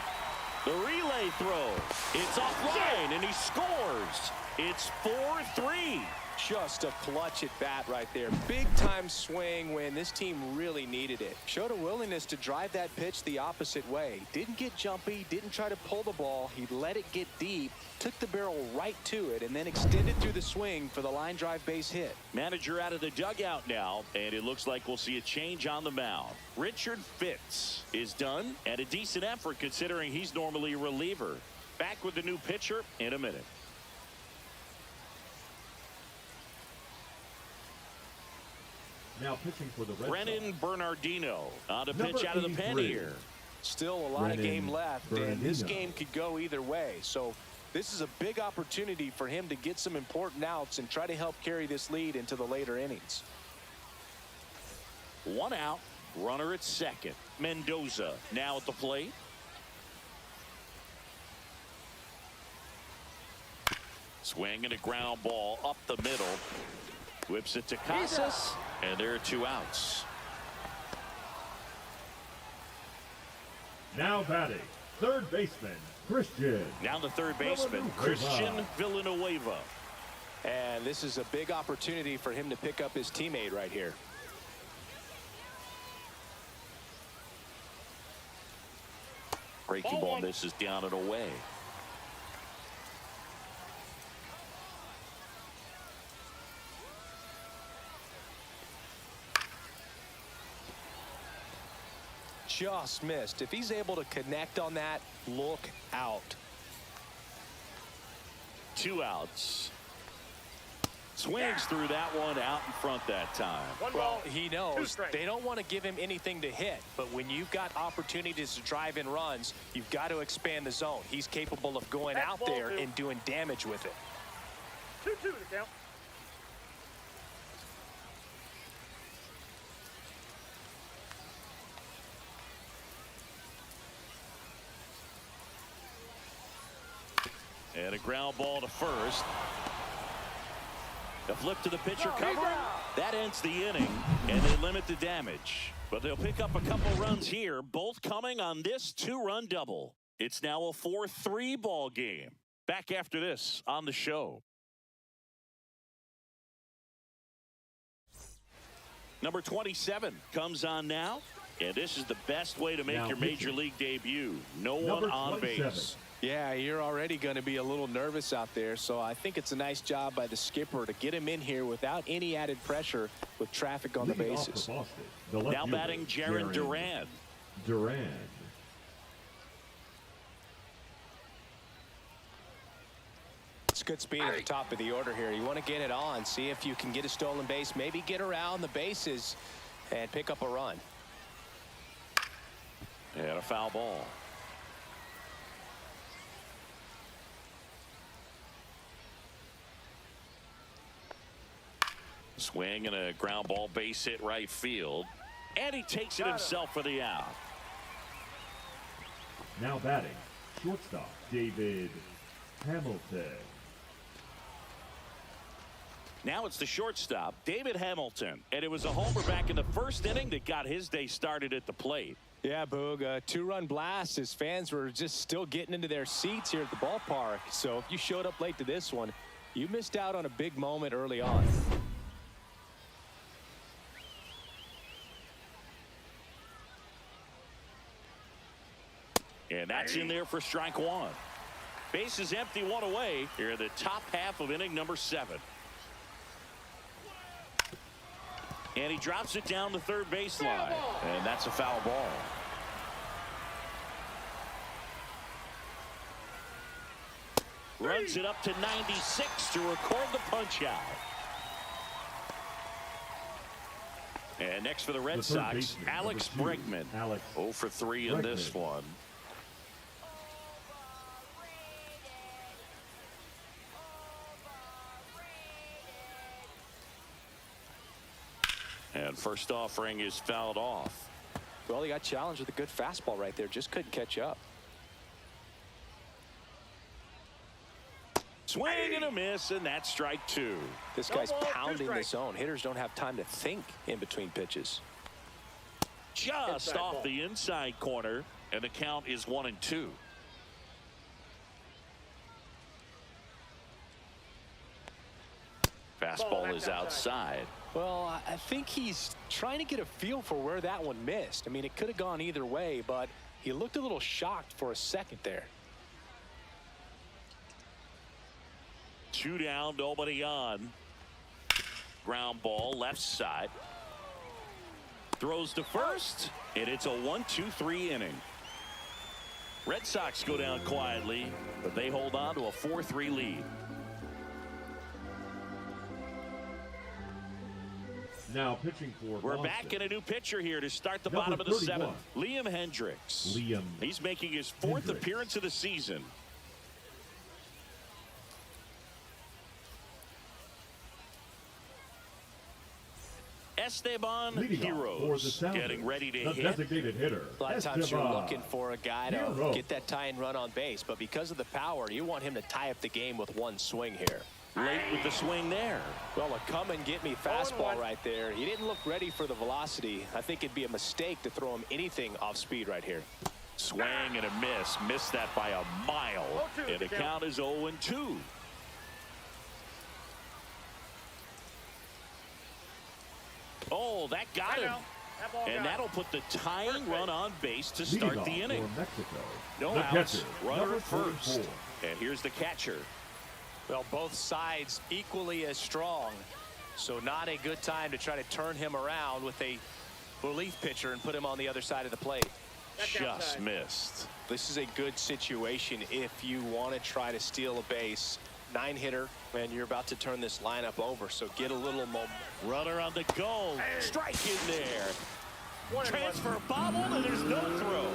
The relay throw. It's offline, and he scores. It's 4-3. Just a clutch at bat right there. Big time swing when this team really needed it. Showed a willingness to drive that pitch the opposite way. Didn't get jumpy, didn't try to pull the ball. He let it get deep, took the barrel right to it, and then extended through the swing for the line drive base hit. Manager out of the dugout now, and it looks like we'll see a change on the mound. Richard Fitz is done, and a decent effort considering he's normally a reliever. Back with the new pitcher in a minute. Now pitching for the Red Brennan Sox. Bernardino on to pitch out of the pen 83. here. Still a lot of game left, and this game could go either way. So this is a big opportunity for him to get some important outs and try to help carry this lead into the later innings. 1 out, runner at second. Mendoza now at the plate. Swing and a ground ball up the middle. Whips it to Casas, and there are 2 outs. Now batting, third baseman, Christian. Now the third baseman, Christian Villanueva. And this is a big opportunity for him to pick up his teammate right here. Breaking ball misses down and away. Just missed. If he's able to connect on that, look out. 2 outs. Swings through that one out in front that time. Well, he knows they don't want to give him anything to hit, but when you've got opportunities to drive in runs, you've got to expand the zone. He's capable of going out there and doing damage with it. 2-2 to count. And a ground ball to first. The flip to the pitcher cover. That ends the inning, and they limit the damage. But they'll pick up a couple runs here, both coming on this 2-run double. It's now a 4-3 ball game. Back after this on the show. Number 27 comes on now, and this is the best way to make your major league debut. No one on base. Yeah, you're already going to be a little nervous out there, so I think it's a nice job by the skipper to get him in here without any added pressure with traffic on the bases. Now batting Jarren Duran. That's good speed at the top of the order here. You want to get it on, see if you can get a stolen base, maybe get around the bases and pick up a run. And a foul ball. Swing and a ground ball, base hit right field. And he takes it himself for the out. Now batting, shortstop David Hamilton. Now it's the shortstop, David Hamilton. And it was a homer back in the first inning that got his day started at the plate. Yeah, Boog, a two-run blast. His fans were just still getting into their seats here at the ballpark. So if you showed up late to this one, you missed out on a big moment early on. And that's in there for strike one. Base is empty, one away here in the top half of inning number 7. And he drops it down the third baseline. And that's a foul ball. Runs it up to 96 to record the punch out. And next for the Red Sox, Alex Bregman. 0 for 3 in this one. And first offering is fouled off. Well, he got challenged with a good fastball right there. Just couldn't catch up. Swing and a miss, and that's strike 2. This guy's pounding the zone. Hitters don't have time to think in between pitches. Just off the inside corner, and the count is 1-2. Fastball is outside. Well, I think he's trying to get a feel for where that one missed. I mean, it could have gone either way, but he looked a little shocked for a second there. 2 down, nobody on. Ground ball, left side. Throws to first, and it's a 1-2-3 inning. Red Sox go down quietly, but they hold on to a 4-3 lead. Now pitching for We're Boston. back in a new pitcher here to start the bottom of the 7th. Liam Hendricks. He's making his 4th appearance of the season. Esteban Heroes getting ready to hit. Designated hitter. A lot of times you're looking for a guy to get that tying run on base, but because of the power, you want him to tie up the game with one swing here. Late with the swing there. Well, a come-and-get-me fastball right there. He didn't look ready for the velocity. I think it'd be a mistake to throw him anything off speed right here. Swing and a miss. Missed that by a mile. And the count is 0-2. Oh, that got him. And that'll put the tying run on base to start the inning. No outs. Runner at first. And here's the catcher. Well, both sides equally as strong, so not a good time to try to turn him around with a relief pitcher and put him on the other side of the plate. Just missed. This is a good situation if you want to try to steal a base. 9-hitter, and you're about to turn this lineup over, so get a little moment. Runner on the go. Strike in there. Transfer bobbled, and there's no throw.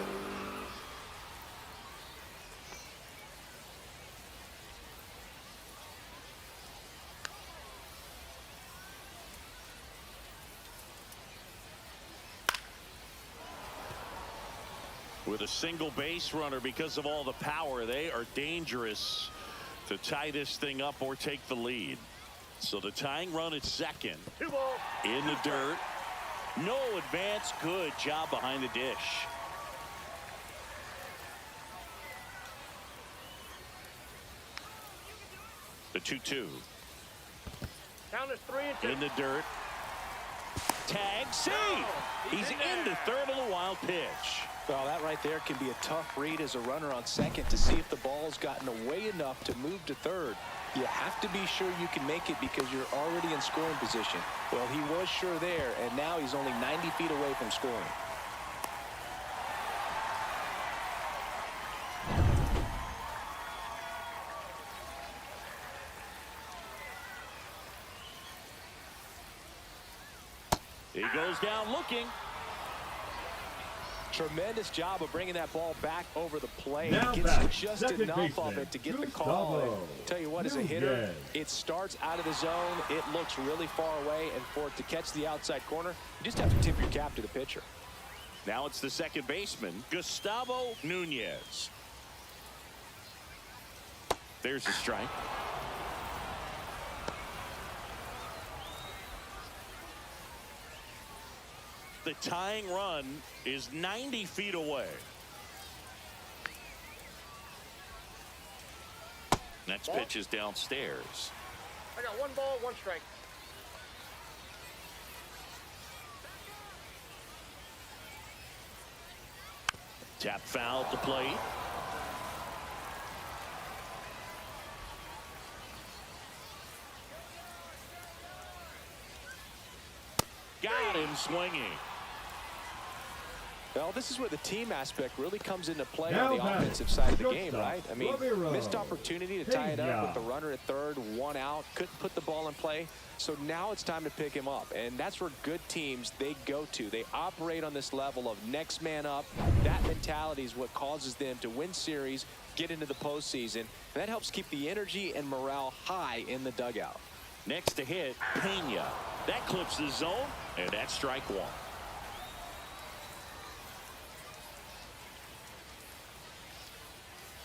With a single base runner, because of all the power, they are dangerous to tie this thing up or take the lead. So the tying run at second. In the dirt. No advance. Good job behind the dish. The 2-2. Count is 3-2. In the dirt. Tag. See. He's into third on the wild pitch. Well, that right there can be a tough read as a runner on second to see if the ball's gotten away enough to move to third. You have to be sure you can make it because you're already in scoring position. Well, he was sure there, and now he's only 90 feet away from scoring. He goes down looking. Tremendous job of bringing that ball back over the plate. Now Gets back, just second enough baseman, of it to get the call. And tell you what, as a hitter, Nunez. it starts out of the zone. It looks really far away, and for it to catch the outside corner, you just have to tip your cap to the pitcher. Now it's the second baseman, Gustavo Nunez. There's a strike. The tying run is 90 feet away. Next pitch is downstairs. I got 1 ball, 1 strike. Tap foul to plate. Got him swinging. Well, this is where the team aspect really comes into play Now on the back, offensive side of the shortstop, game, right? I mean, Romero. missed opportunity to tie it up with the Pena. runner at third, 1 out, couldn't put the ball in play. So now it's time to pick him up, and that's where good teams, they go to. They operate on this level of next man up. That mentality is what causes them to win series, get into the postseason, and that helps keep the energy and morale high in the dugout. Next to hit, Pena. That clips the zone, and that's strike 1.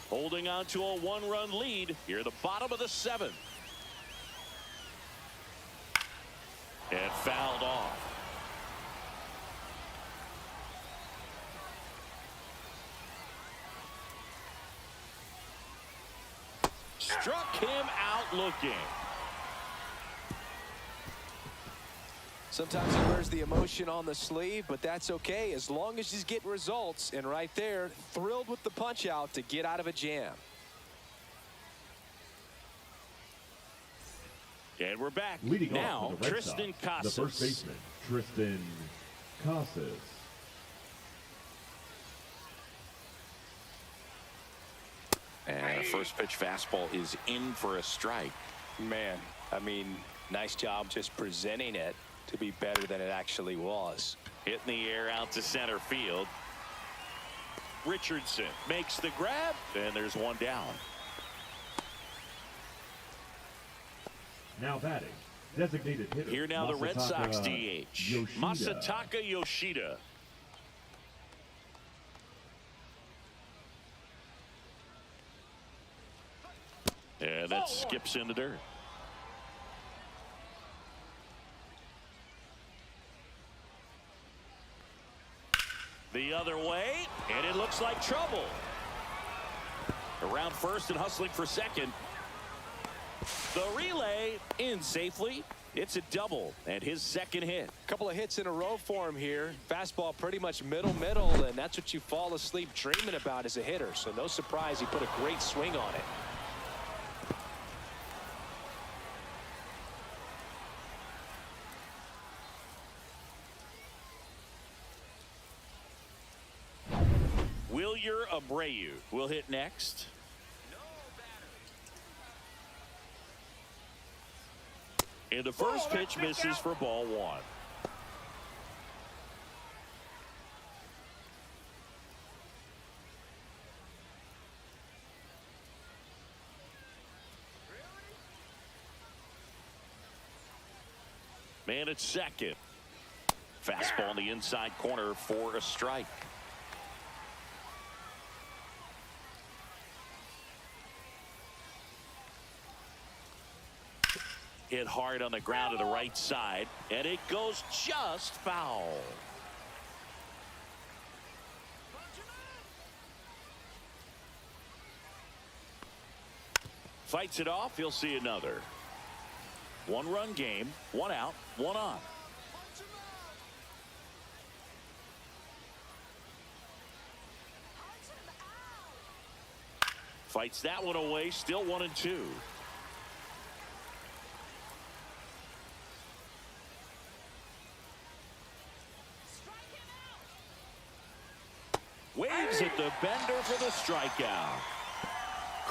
Holding on to a 1-run lead here, the bottom of the 7th. And fouled off. Struck him out looking. Sometimes he wears the emotion on the sleeve, but that's okay as long as he's getting results. And right there, thrilled with the punch out to get out of a jam. And we're back. Leading now, off for the Red Tristan Sox, Casas. the first baseman, Tristan Casas. And a first pitch fastball is in for a strike. Man, I mean, nice job just presenting it to be better than it actually was. Hitting the air out to center field. Richardson makes the grab, and there's 1 down. Now batting, designated hitter. Here now the Red Sox DH, Yoshida. Masataka Yoshida. And that skips in the dirt. The other way, and it looks like trouble. Around first and hustling for second. The relay in safely. It's a double and his second hit. Couple of hits in a row for him here. Fastball pretty much middle, and that's what you fall asleep dreaming about as a hitter. So no surprise he put a great swing on it. Abreu will hit next. And the first pitch misses for ball 1. Man at second. Fastball in the inside corner for a strike. Hit hard on the ground to the right side, and it goes just foul. Fights it off. He'll see another. 1-run game, 1 out, 1 on. Fights that one away, still 1-2. Waves at the bender for the strikeout.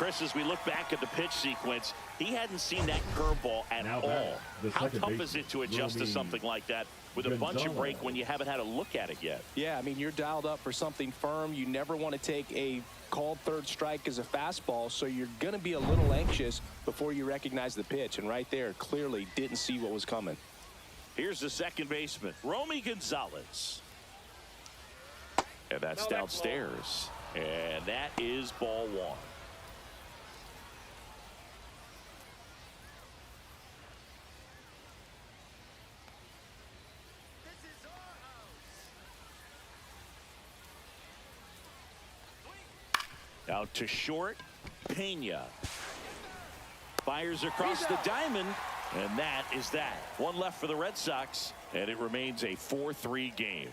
Chris, as we look back at the pitch sequence, he hadn't seen that curveball at Now all. the How second tough baseman is it to adjust to something like that with a bunch of break when you haven't had a look at it yet? Yeah, I mean, you're dialed up for something firm. You never want to take a called third strike as a fastball, so you're going to be a little anxious before you recognize the pitch. And right there, clearly didn't see what was coming. Here's the second baseman, Romy Gonzalez. And that's downstairs. And that is ball one. Out to short, Pena. Fires across the diamond, and that is that. One left for the Red Sox, and it remains a 4-3 game.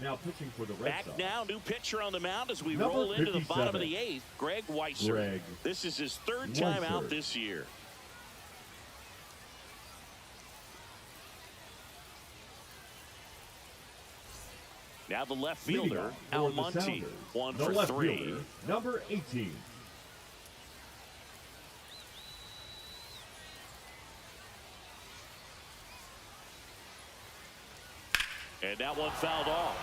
Now pitching for the Red Back Sox. now, new pitcher on the mound as we Number roll into the 57. bottom of the eighth, Greg Weisser. This is his third time out this year. Now the left fielder, Almonte, 1 for 3. Number 18. And that one fouled off.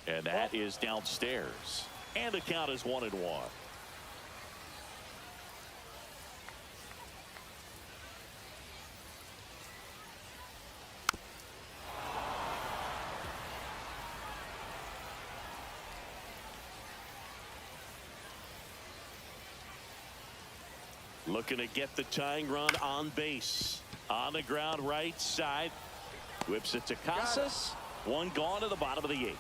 And that is downstairs. And the count is 1-1. Looking to get the tying run on base. On the ground right side. Whips it to Casas. One gone to the bottom of the eighth.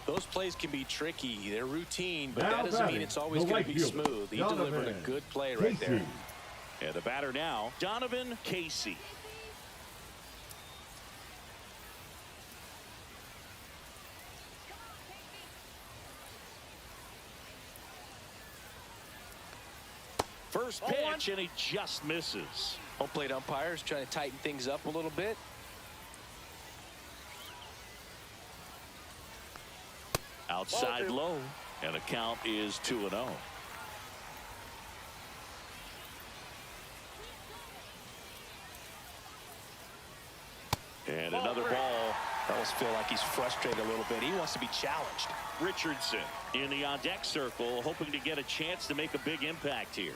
Those plays can be tricky. They're routine, but Now that doesn't mean batting, it's always the going to right be fielder, smooth. He delivered a good play right there. Casey. And the batter now, Donovan Casey. First pitch, and he just misses. Home plate umpires trying to tighten things up a little bit. Outside low, and the count is 2-0. And another ball. I almost feel like he's frustrated a little bit. He wants to be challenged. Richardson in the on-deck circle, hoping to get a chance to make a big impact here.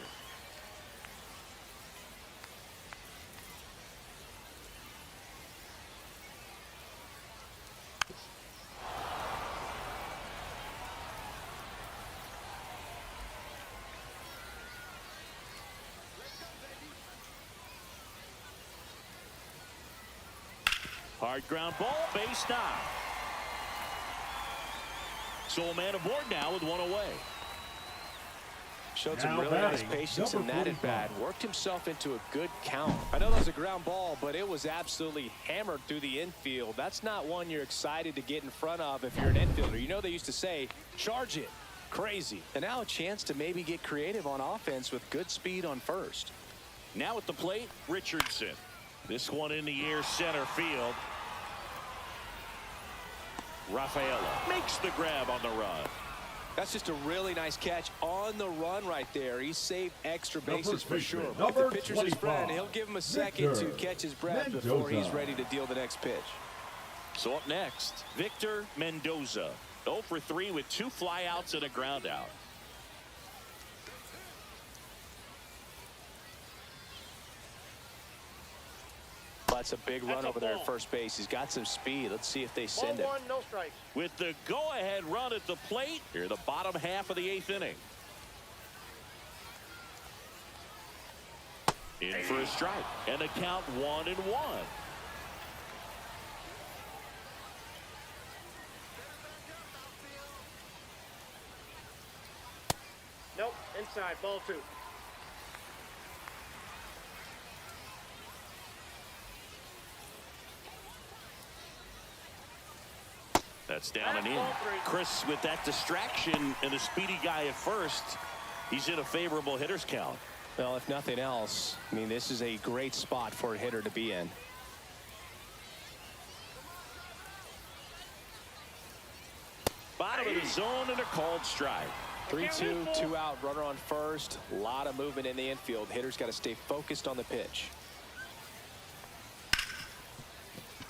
Hard ground ball, base knock. So a man aboard now with one away. Showed some Now really nice batting, patience in number that at bat. 45. Worked himself into a good count. I know that was a ground ball, but it was absolutely hammered through the infield. That's not one you're excited to get in front of if you're an infielder. You know they used to say, charge it. Crazy. And now a chance to maybe get creative on offense with good speed on first. Now at the plate, Richardson. This one in the air, center field. Rafaela makes the grab on the run. That's just a really nice catch on the run right there. He saved extra bases for sure. If Number the pitcher's his 25, friend, he'll give him a second to Victor catch his breath Mendoza. before he's ready to deal the next pitch. So up next, Victor Mendoza. 0 for 3 with 2 flyouts and a ground out. That's a big run over there at first base. He's got some speed. Let's see if they send it. Ball 1, no strikes. With the go-ahead run at the plate, here the bottom half of the 8th inning. In for a strike, and the count 1-1. Nope, inside, ball 2. That's down and in. Chris, with that distraction and a speedy guy at first, he's in a favorable hitter's count. Well, if nothing else, I mean, this is a great spot for a hitter to be in. Bottom of the zone and a called strike. 3-2, 2 out, runner on first. A lot of movement in the infield. Hitter's got to stay focused on the pitch.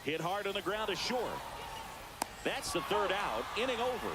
Hit hard on the ground to short. That's the third out. Inning over.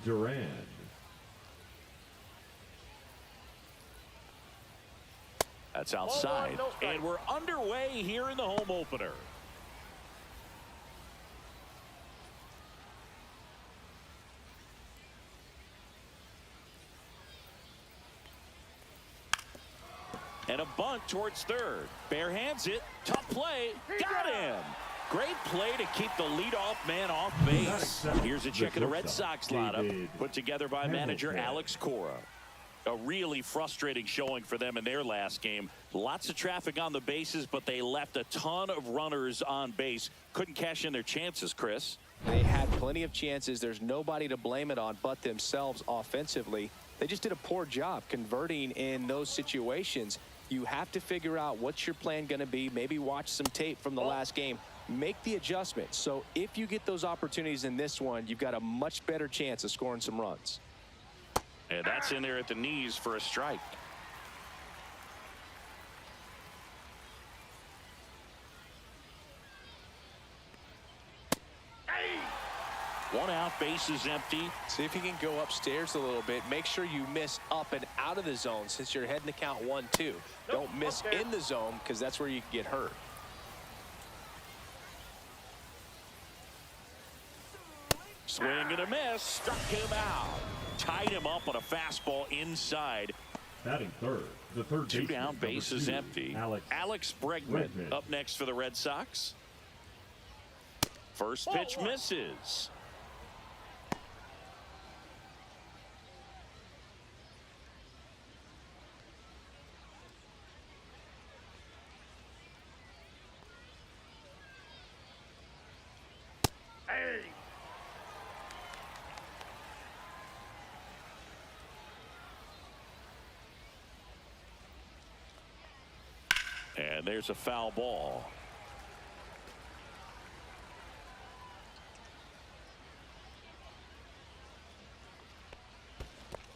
Duran. That's outside. And we're underway here in the home opener. And a bunt towards third. Bare hands it. Tough play. Got him. Great play to keep the leadoff man off base. Here's a check of the Red Sox lineup put together by manager Alex Cora. A really frustrating showing for them in their last game. Lots of traffic on the bases, but they left a ton of runners on base. Couldn't cash in their chances, Chris. They had plenty of chances. There's nobody to blame it on but themselves offensively. They just did a poor job converting in those situations. You have to figure out what's your plan going to be. Maybe watch some tape from the last game. Make the adjustment. So if you get those opportunities in this one, you've got a much better chance of scoring some runs. And that's in there at the knees for a strike. One out, base is empty. See if you can go upstairs a little bit. Make sure you miss up and out of the zone since you're heading to count 1-2. Don't miss in the zone because that's where you can get hurt. Swing and a miss. Struck him out. Tied him up on a fastball inside. Batting third. The third Two down, base is empty. Alex Bregman up next for the Red Sox. First pitch misses. And there's a foul ball.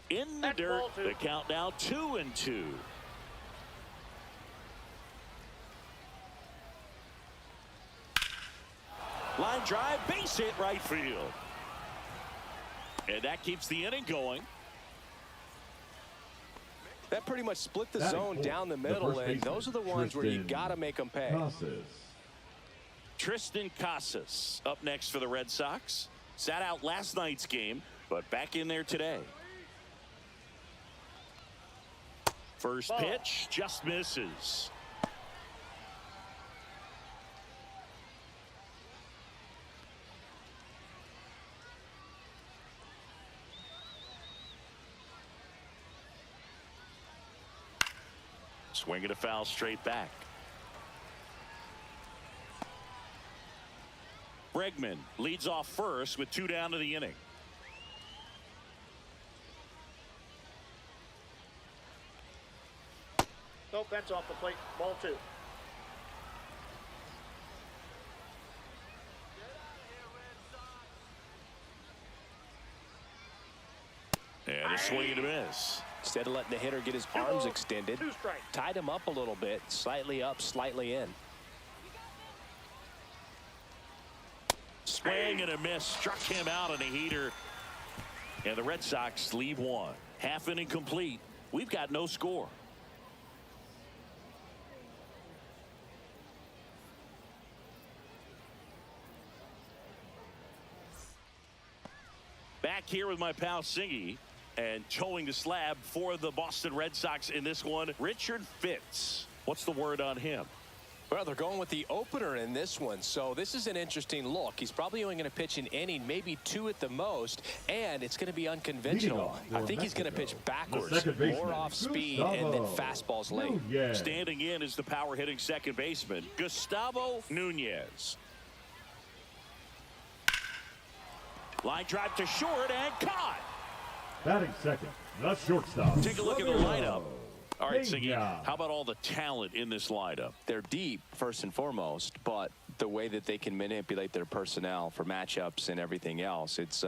In the dirt, the count now 2-2. Line drive, base hit right field. And that keeps the inning going. That pretty much split the zone down the middle, and those are the ones where you got to make them pay. Tristan Casas up next for the Red Sox. Sat out last night's game, but back in there today. First pitch just misses. Swing and a foul straight back. Bregman leads off first with 2 down to the inning. That's off the plate. Ball 2. And a swing and a miss. Instead of letting the hitter get his arms extended, 2 strikes. tied him up a little bit, slightly up, slightly in. Swing and a miss. Struck him out on a heater. And the Red Sox leave one. Half inning complete. We've got no score. Back here with my pal Singy. And towing the slab for the Boston Red Sox in this one, Richard Fitz. What's the word on him? Well, they're going with the opener in this one, so this is an interesting look. He's probably only going to pitch an inning, maybe 2 at the most, and it's going to be unconventional. I think he's going to pitch backwards, more off speed, and then fastballs late. Standing in is the power hitting second baseman, Gustavo Nunez. Line drive to short and caught. Batting second, the shortstop. Take a look at the lineup. All right, Siggy, how about all the talent in this lineup? They're deep, first and foremost, but the way that they can manipulate their personnel for matchups and everything else, it's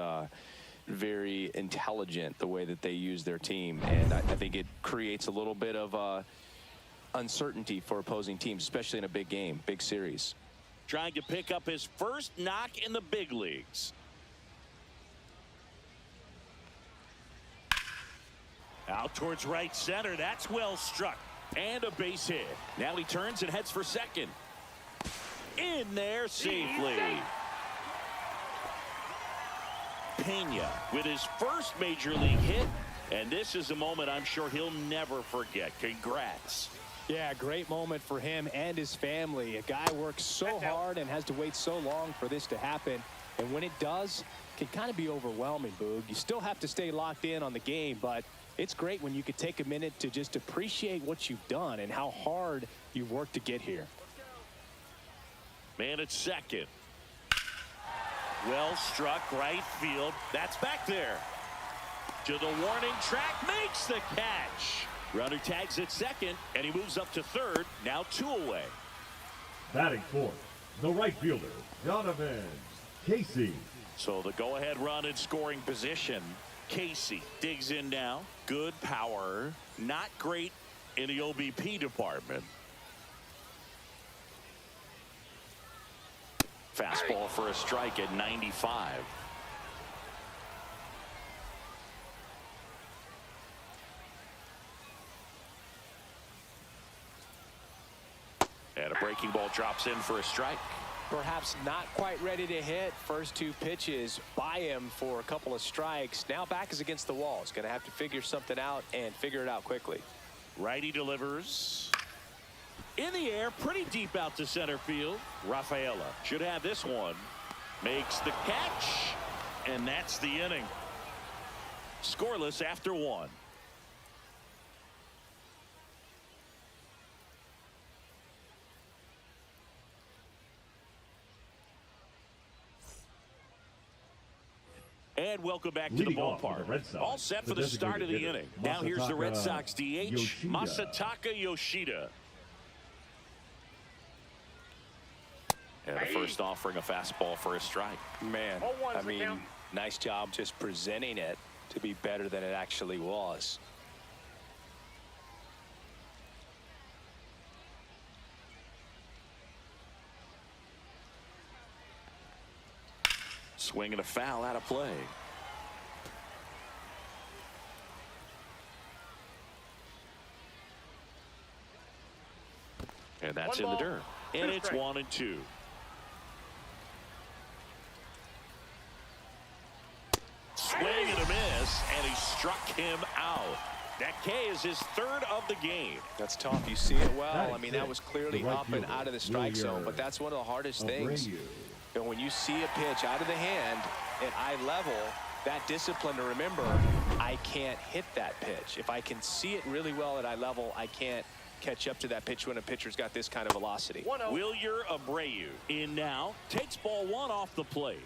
very intelligent the way that they use their team. And I think it creates a little bit of uncertainty for opposing teams, especially in a big game, big series. Trying to pick up his first knock in the big leagues. Out towards right center. That's well struck. And a base hit. Now he turns and heads for second. In there safely. Pena with his first major league hit. And this is a moment I'm sure he'll never forget. Congrats. Yeah, great moment for him and his family. A guy works so hard and has to wait so long for this to happen. And when it does, it can kind of be overwhelming, Boog. You still have to stay locked in on the game, but it's great when you could take a minute to just appreciate what you've done and how hard you've worked to get here. Man at second. Well struck right field. That's back there. To the warning track, makes the catch. Runner tags at second, and he moves up to third. Now 2 away. Batting fourth, the right fielder, Donovan Casey. So the go-ahead run in scoring position. Casey digs in now. Good power. Not great in the OBP department. Fastball for a strike at 95. And a breaking ball drops in for a strike. Perhaps not quite ready to hit. First 2 pitches by him for a couple of strikes. Now back is against the wall. He's going to have to figure something out and figure it out quickly. Righty delivers. In the air, pretty deep out to center field. Rafaela should have this one. Makes the catch. And that's the inning. Scoreless after 1. And welcome back to the ballpark. All set for the start of the inning. Now here's the Red Sox DH, Masataka Yoshida. And the first offering a fastball for a strike. Man, I mean, nice job just presenting it to be better than it actually was. Swing and a foul out of play. And that's in the dirt. And it's 1-2. Swing and a miss, and he struck him out. That K is his 3rd of the game. That's tough. You see it well. I mean, that was clearly up and out of the strike zone, but that's one of the hardest things. And when you see a pitch out of the hand at eye level, that discipline to remember, I can't hit that pitch. If I can see it really well at eye level, I can't catch up to that pitch when a pitcher's got this kind of velocity. Wilyer Abreu in now. Takes ball 1 off the plate.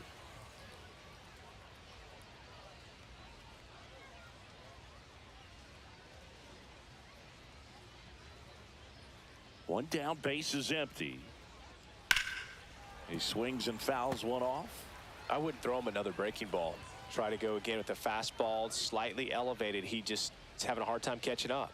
One down, base is empty. He swings and fouls one off. I wouldn't throw him another breaking ball. Try to go again with the fastball, slightly elevated. He just is having a hard time catching up.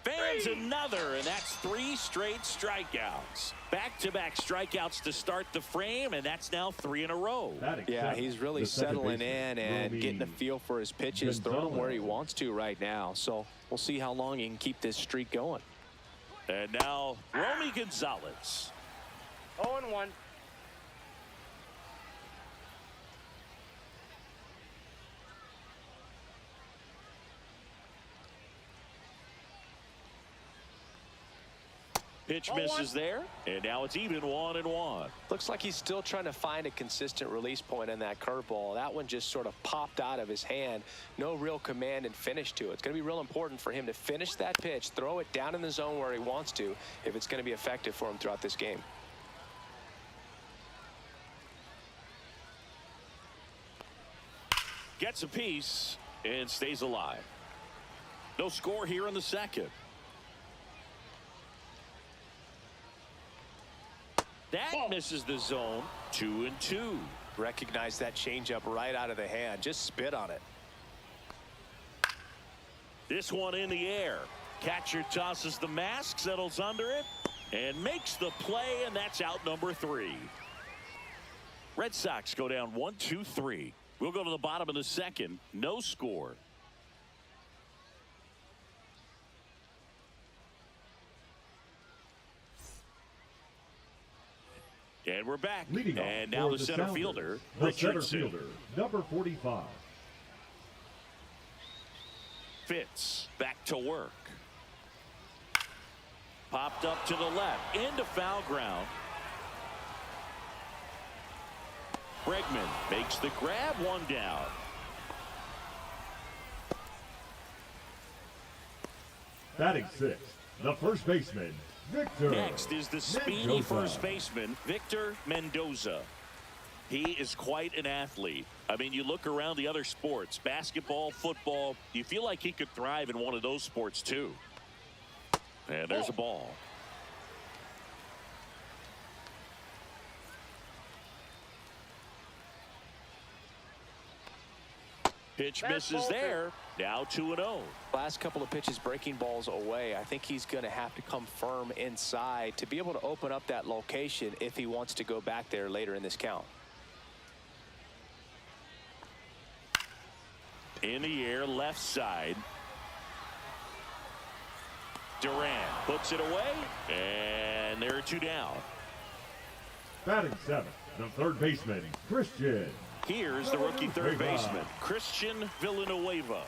Fans another, and that's 3 straight strikeouts. Back-to-back strikeouts to start the frame, and that's now 3 in a row. Yeah, he's really settling in and getting a feel for his pitches, throwing them where he wants to right now. So we'll see how long he can keep this streak going. And now, Romy Gonzalez. 0-1. Pitch misses there, and now it's even 1-1. Looks like he's still trying to find a consistent release point in that curveball. That one just sort of popped out of his hand. No real command and finish to it. It's going to be real important for him to finish that pitch, throw it down in the zone where he wants to, if it's going to be effective for him throughout this game. Gets a piece and stays alive. No score here in the second. That misses the zone. 2-2. Recognize that changeup right out of the hand. Just spit on it. This one in the air. Catcher tosses the mask, settles under it, and makes the play, and that's out number 3. Red Sox go down 1-2-3. We'll go to the bottom of the second. No score. And we're back. And now the center fielder, Richardson. Number 45. Fitz back to work. Popped up to the left. Into foul ground. Bregman makes the grab, 1 down. Batting 6th, the first baseman, Victor. Next is the speedy first baseman, Victor Mendoza. He is quite an athlete. I mean, you look around the other sports, basketball, football, you feel like he could thrive in one of those sports too. And there's a ball. Pitch misses there. Now 2-0. Last couple of pitches breaking balls away. I think he's going to have to come firm inside to be able to open up that location if he wants to go back there later in this count. In the air, left side. Durant puts it away, and there are 2 down. Batting 7th, the third baseman, Christian. Here's the rookie third baseman, Christian Villanueva.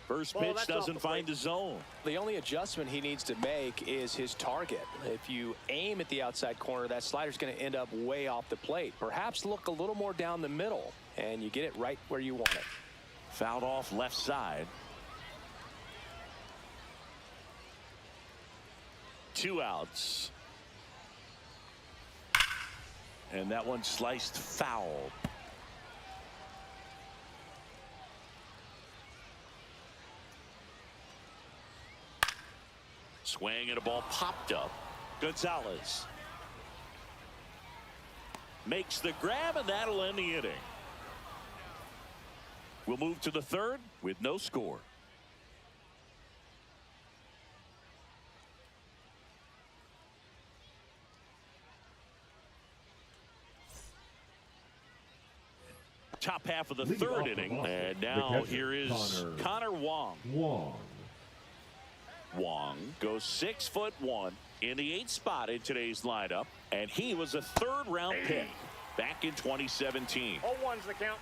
First pitch doesn't find the zone. The only adjustment he needs to make is his target. If you aim at the outside corner, that slider's going to end up way off the plate. Perhaps look a little more down the middle, and you get it right where you want it. Fouled off left side. 2 outs. And that one sliced foul. Swing and a ball popped up. Gonzalez makes the grab, and that'll end the inning. We'll move to the third with no score. Top half of the third inning, and now here is Connor Wong. Wong goes 6'1" in the 8th spot in today's lineup, and he was a 3rd-round pick back in 2017. 0-1's the count.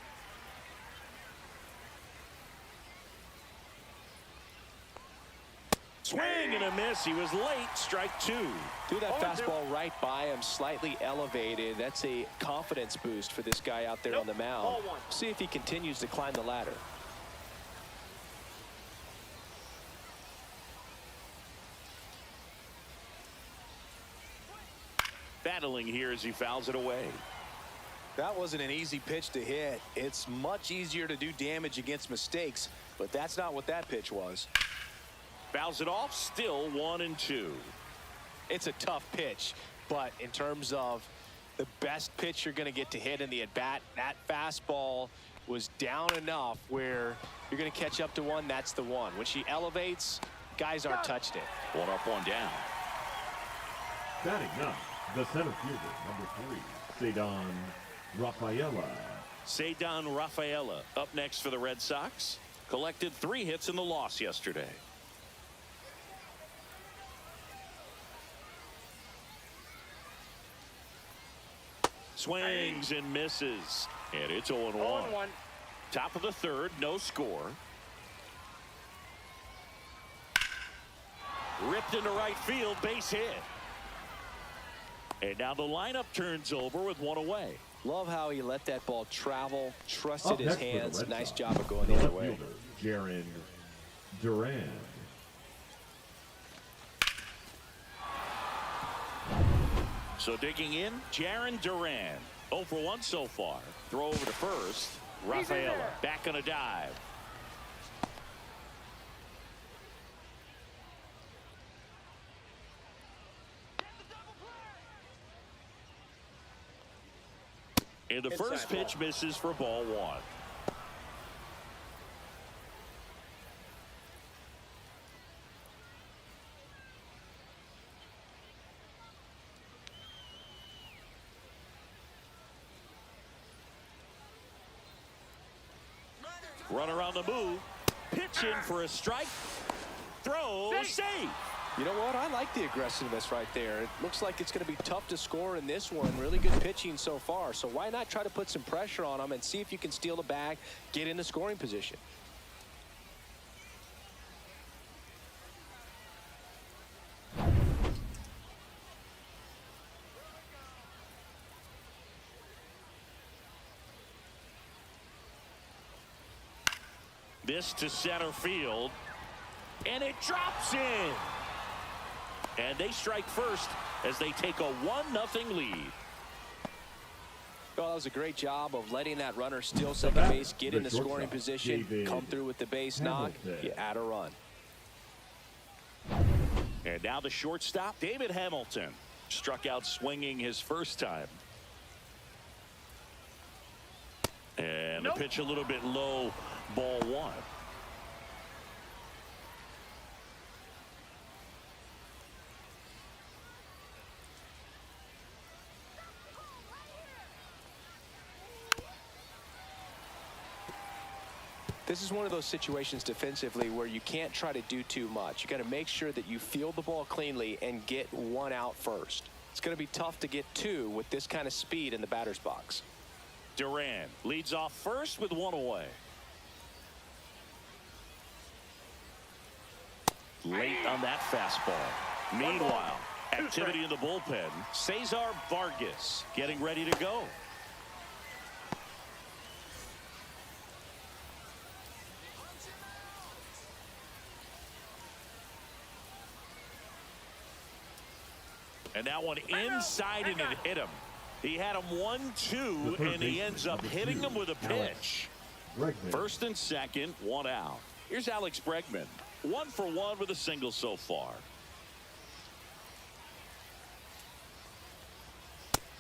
Swing and a miss. He was late. Strike 2. Threw that fastball right by him, slightly elevated. That's a confidence boost for this guy out there on the mound. See if he continues to climb the ladder. swing here as he fouls it away. That wasn't an easy pitch to hit. It's much easier to do damage against mistakes, but that's not what that pitch was. Fouls it off, still 1-2. It's a tough pitch, but in terms of the best pitch you're going to get to hit in the at-bat, that fastball was down enough where you're going to catch up to one. That's the one. When she elevates, guys aren't touching it. One up, one down. Batting ninth, the center fielder, number 3, Cedon Rafaela. Cedon Rafaela up next for the Red Sox. Collected 3 hits in the loss yesterday. Swings and misses. And it's 0-1. 0-1. Top of the third, no score. Ripped into right field, base hit. And now the lineup turns over with 1 away. Love how he let that ball travel, trusted Up his next for the hands. Red Nice Sox, job of going the the other left way. fielder, Jaron Duran. So digging in, Jaron Duran. 0 for 1 so far. Throw over to first. Rafaela back on a dive. And the first pitch misses for ball 1. Runner on the move. Pitch in for a strike. Throw, save. You know what? I like the aggressiveness right there. It looks like it's going to be tough to score in this one. Really good pitching so far. So why not try to put some pressure on them and see if you can steal the bag, get into scoring position. This to center field. And it drops in. And they strike first as they take a 1-0 lead. Well, that was a great job of letting that runner steal second base, get into scoring position, come through with the base knock, you add a run. And now the shortstop, David Hamilton, struck out swinging his first time. And the pitch a little bit low, ball 1. This is one of those situations defensively where you can't try to do too much. You got to make sure that you field the ball cleanly and get 1 out first. It's going to be tough to get 2 with this kind of speed in the batter's box. Duran leads off first with 1 away. Late on that fastball. Meanwhile, activity in the bullpen. Cesar Vargas getting ready to go. And that one inside and it hit him. He had him 1-2 and he ends up hitting him with a pitch. First and second, 1 out. Here's Alex Bregman. 1 for 1 with a single so far.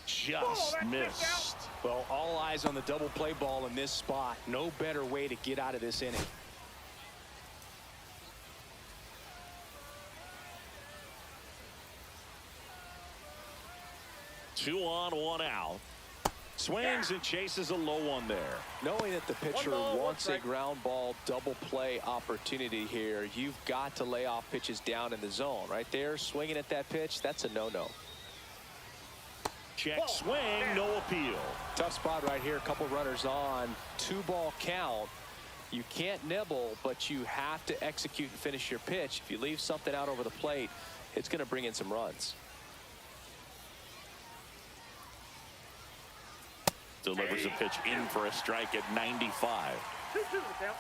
Just missed. Well, all eyes on the double play ball in this spot. No better way to get out of this inning. Two on, 1 out. Swings and chases a low one there. Knowing that the pitcher wants a ground ball double play opportunity here, you've got to lay off pitches down in the zone. Right there, swinging at that pitch, that's a no-no. Check swing, no appeal. Tough spot right here. A couple runners on. 2-ball count. You can't nibble, but you have to execute and finish your pitch. If you leave something out over the plate, it's going to bring in some runs. Delivers a pitch in for a strike at 95. 2-2 the count.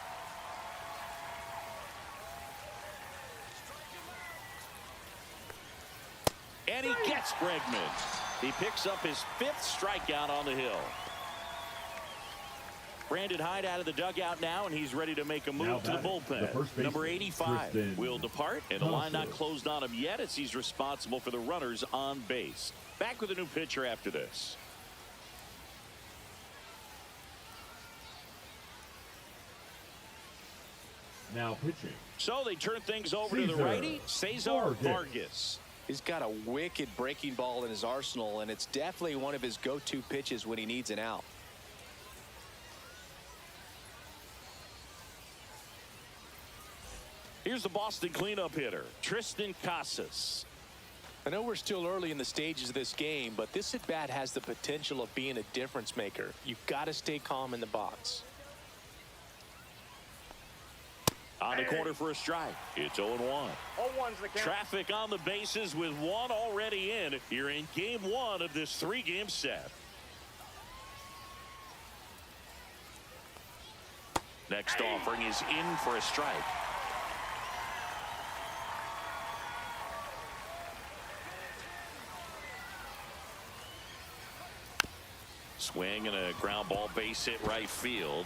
And he gets Bregman. He picks up his 5th strikeout on the hill. Brandon Hyde out of the dugout now, and he's ready to make a move to the bullpen. Number 85 will depart, and the line not closed on him yet as he's responsible for the runners on base. Back with a new pitcher after this. Now pitching. So they turn things over to the righty, Cesar Vargas. He's got a wicked breaking ball in his arsenal, and it's definitely one of his go-to pitches when he needs an out. Here's the Boston cleanup hitter, Tristan Casas. I know we're still early in the stages of this game, but this at-bat has the potential of being a difference maker. You've got to stay calm in the box. On the corner for a strike. It's 0-1. 0-1's the count. Traffic on the bases with one already in. You're in game 1 of this 3-game set. Next offering is in for a strike. Swing and a ground ball base hit right field.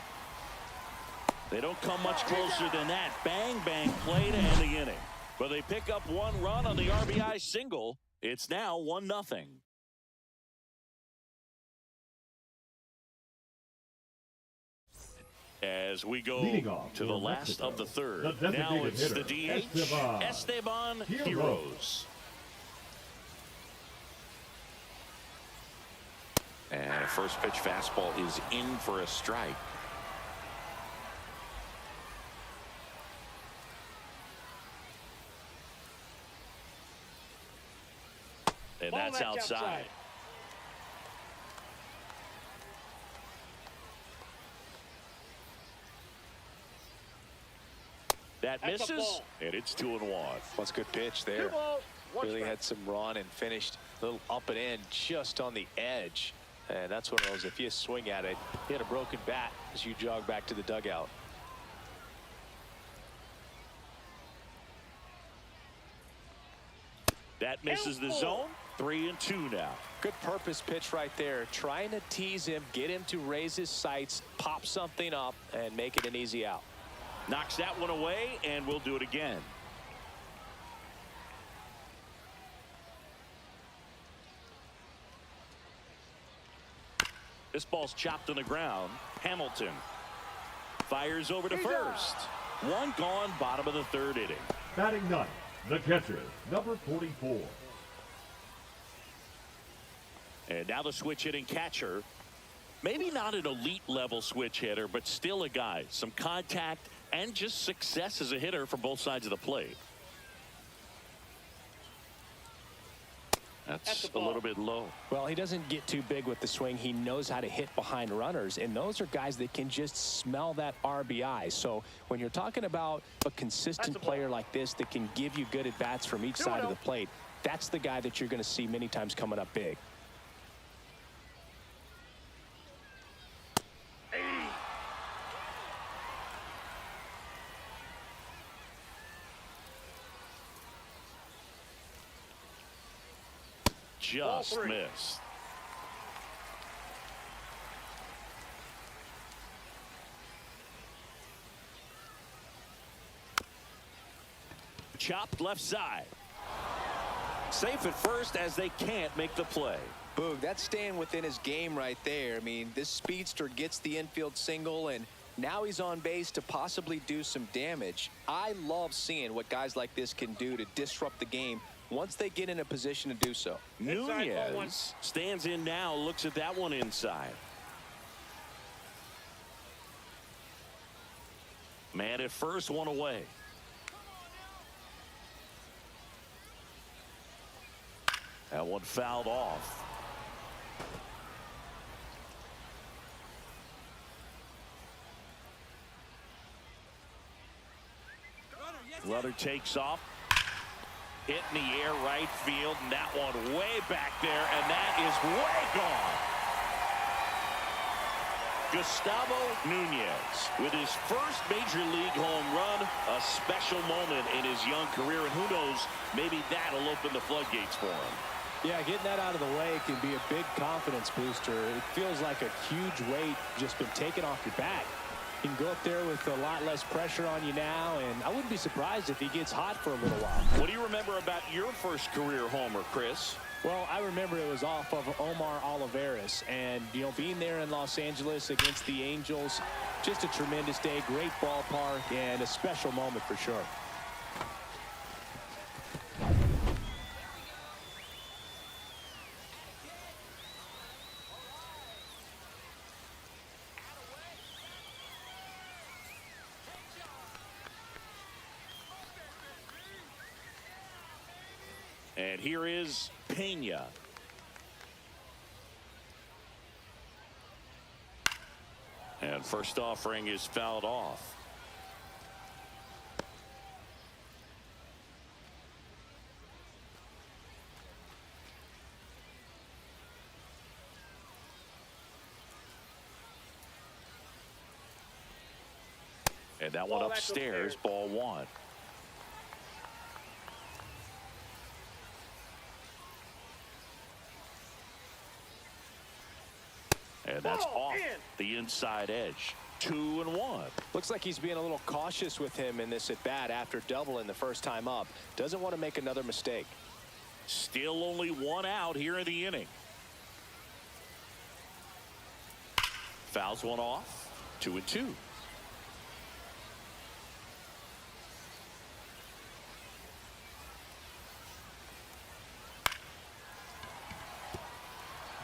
They don't come much closer than that. Bang, bang play to end the inning. But they pick up 1 run on the RBI single. It's now 1-0. As we go to the last of the 3rd. Now it's the DH, Esteban Heroes. And a first pitch fastball is in for a strike. And that's outside. That misses, and it's 2-1. That's a good pitch there. Really had some run and finished a little up and in just on the edge. And that's one of those, if you swing at it, you hit a broken bat as you jog back to the dugout. That misses the zone. 3-2 now. Good purpose pitch right there. Trying to tease him, get him to raise his sights, pop something up, and make it an easy out. Knocks that one away, and we'll do it again. This ball's chopped on the ground. Hamilton fires over to first. 1 gone, bottom of the 3rd inning. Batting 9th, the catcher, number 44. And now the switch hitting catcher. Maybe not an elite level switch hitter, but still a guy. Some contact and just success as a hitter from both sides of the plate. That's a little bit low. Well, he doesn't get too big with the swing. He knows how to hit behind runners, and those are guys that can just smell that RBI. So when you're talking about a consistent player like this that can give you good at-bats from each side of the plate, that's the guy that you're going to see many times coming up big. Just missed. Chopped left side. Safe at first as they can't make the play. Boog, that's staying within his game right there. I mean, this speedster gets the infield single, and now he's on base to possibly do some damage. I love seeing what guys like this can do to disrupt the game once they get in a position to do so. Nunez stands in now, looks at that one inside. Man at first, 1 away. That one fouled off. Runner takes off. Hit in the air right field, and that one way back there, and that is way gone. Gustavo Nunez with his first major league home run, a special moment in his young career, and who knows, maybe that'll open the floodgates for him. Yeah, getting that out of the way can be a big confidence booster. It feels like a huge weight just been taken off your back. You can go up there with a lot less pressure on you now, and I wouldn't be surprised if he gets hot for a little while. What do you remember about your first career homer, Chris? Well, I remember it was off of Omar Olivares, and, you know, being there in Los Angeles against the Angels, just a tremendous day, great ballpark, and a special moment for sure. And here is Pena. And first offering is fouled off. And that one upstairs, ball one. And that's off the inside edge. 2-1. Looks like he's being a little cautious with him in this at bat after doubling the first time up. Doesn't want to make another mistake. Still only one out here in the inning. Fouls one off. 2-2.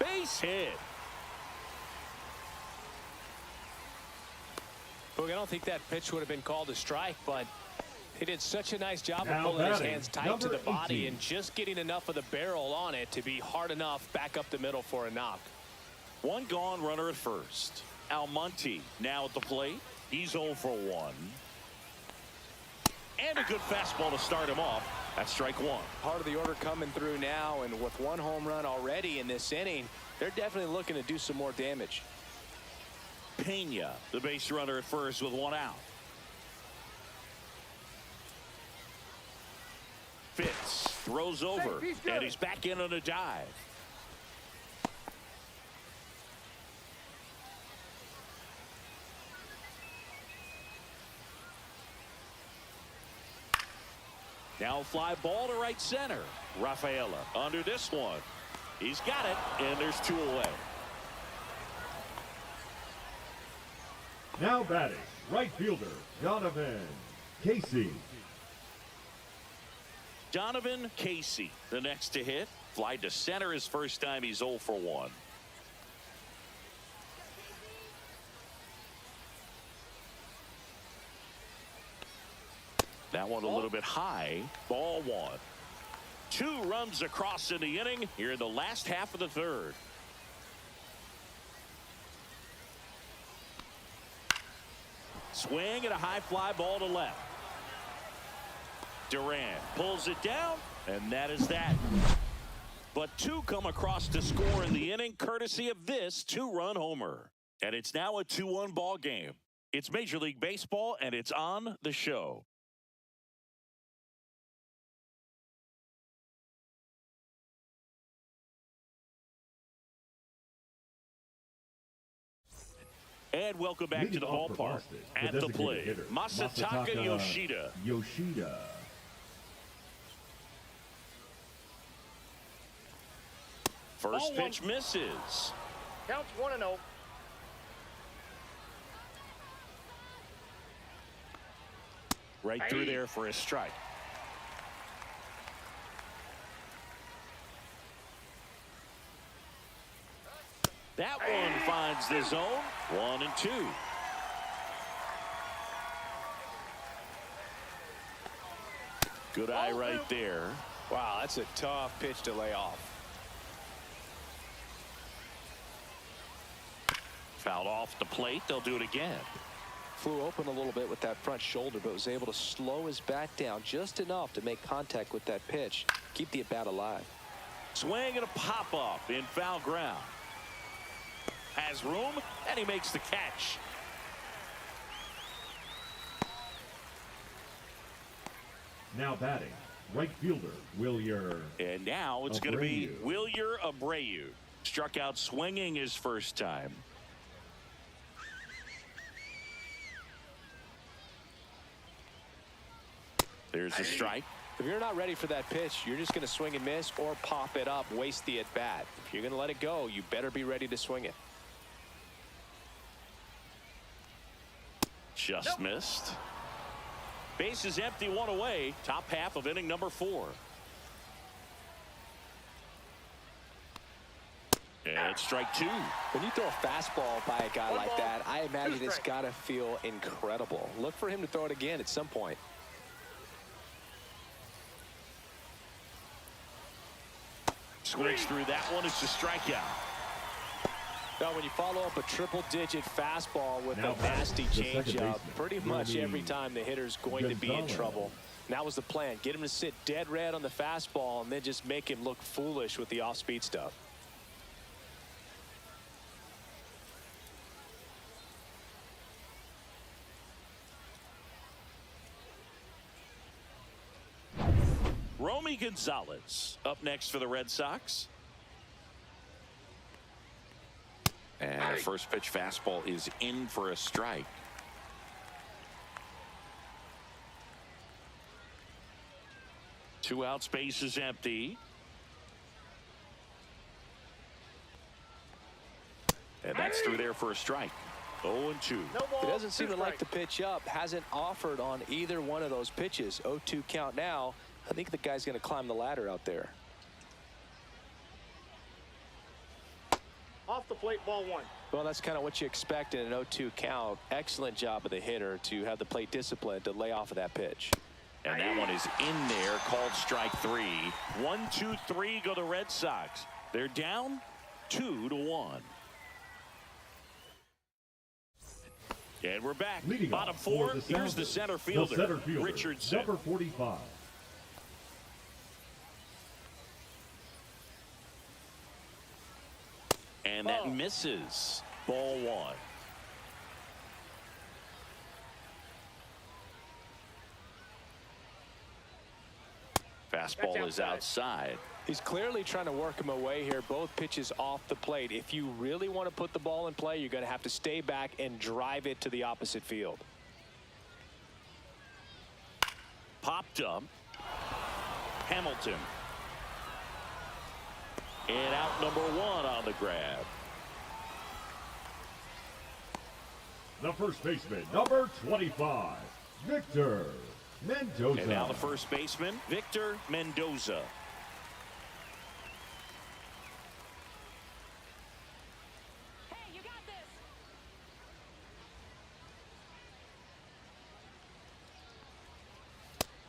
Base hit. Look, I don't think that pitch would have been called a strike, but he did such a nice job of Now pulling his batting, hands tight to the number body 18. and just getting enough of the barrel on it to be hard enough back up the middle for a knock. One gone, runner at first. Almonte now at the plate. He's 0 for 1. And a good fastball to start him off. That's strike one. Part of the order coming through now, and with one home run already in this inning, they're definitely looking to do some more damage. Pena, the base runner at first with one out. Fitz throws over, and he's back in on a dive. Now fly ball to right center. Rafaela under this one. He's got it, and there's two away. Now batting, right fielder, Donovan Casey. Donovan Casey, the next to hit. Fly to center his first time. He's 0 for 1. That one a little bit high. Ball one. 2 runs across in the inning here in the last half of the third. Swing and a high fly ball to left. Durant pulls it down, and that is that. But 2 come across to score in the inning, courtesy of this 2-run homer. And it's now a 2-1 ball game. It's Major League Baseball, and it's on the show. And welcome back to the ballpark. At the plate, Masataka Yoshida. First pitch misses. Counts 1-0. Right through there for a strike. That one finds the zone. 1-2. Good eye right there. Wow, that's a tough pitch to lay off. Fouled off the plate. They'll do it again. Flew open a little bit with that front shoulder, but was able to slow his bat down just enough to make contact with that pitch. Keep the at-bat alive. Swing and a pop-up in foul ground. Has room, and he makes the catch. Now batting, right fielder, Wilyer. And now it's going to be Wilyer Abreu. Struck out swinging his first time. There's a strike. If you're not ready for that pitch, you're just going to swing and miss or pop it up, waste the at-bat. If you're going to let it go, you better be ready to swing it. Just missed. Base is empty, one away. Top half of inning number 4. And it's strike 2. When you throw a fastball by a guy like that, I imagine it's got to feel incredible. Look for him to throw it again at some point. Swings through that one. It's a strikeout. Now, when you follow up a triple-digit fastball with a nasty changeup, pretty much every time the hitter's going to be in trouble. And that was the plan. Get him to sit dead red on the fastball and then just make him look foolish with the off-speed stuff. Romy Gonzalez up next for the Red Sox. And the first pitch fastball is in for a strike. Two outs, base is empty. And that's through there for a strike. 0-2. He doesn't seem to like the pitch up. Hasn't offered on either one of those pitches. 0-2 count now. I think the guy's going to climb the ladder out there. Off the plate, ball 1. Well, that's kind of what you expect in an 0-2 count. Excellent job of the hitter to have the plate discipline to lay off of that pitch. And that one is in there, called strike 3. 1-2-3 go the Red Sox. They're down 2-1. And we're back. Leading bottom off 4. for the Here's the center fielder, Richardson. Number 45. And that misses. Ball 1. Fastball is outside. He's clearly trying to work him away here. Both pitches off the plate. If you really want to put the ball in play, you're going to have to stay back and drive it to the opposite field. Popped up. Hamilton. And out number 1 on the grab. The first baseman, number 25, Victor Mendoza. And now the first baseman, Victor Mendoza. Hey, you got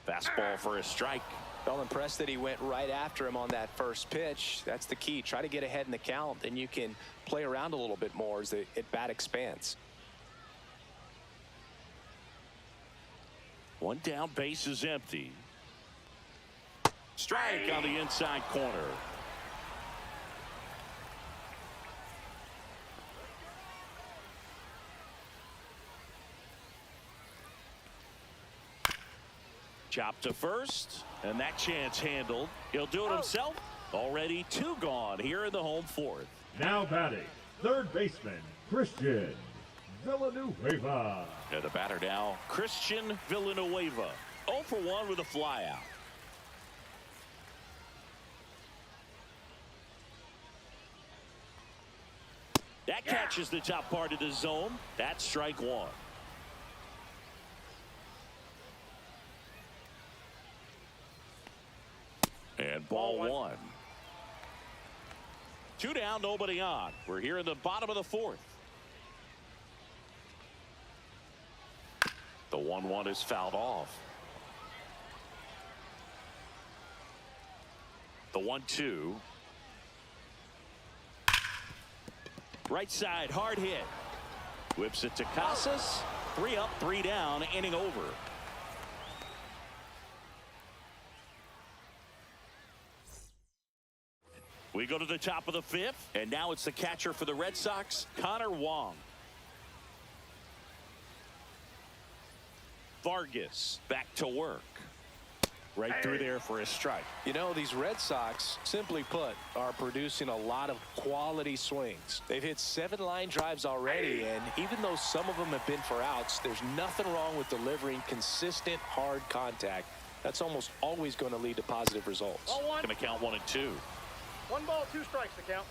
this. Fastball for a strike. Well, impressed that he went right after him on that first pitch. That's the key. Try to get ahead in the count, then you can play around a little bit more as the at-bat expands. One down, base is empty. Strike on the inside corner. Chop to first, and that chance handled. He'll do it himself. Already 2 gone here in the home 4th. Now batting, third baseman, Christian Villanueva. And the batter now, Christian Villanueva. 0 for 1 with a flyout. That catches the top part of the zone. That's strike 1. And ball 1. 2 down, nobody on. We're here in the bottom of the 4th. The 1-1 is fouled off. The 1-2. Right side, hard hit. Whips it to Casas. 3 up, 3 down, inning over. We go to the top of the 5th, and now it's the catcher for the Red Sox, Connor Wong. Vargas back to work. Right through there for a strike. You know, these Red Sox, simply put, are producing a lot of quality swings. They've hit 7 line drives already, and even though some of them have been for outs, there's nothing wrong with delivering consistent, hard contact. That's almost always going to lead to positive results. Ball 1. Going to count 1 and 2. 1 ball, 2 strikes to count.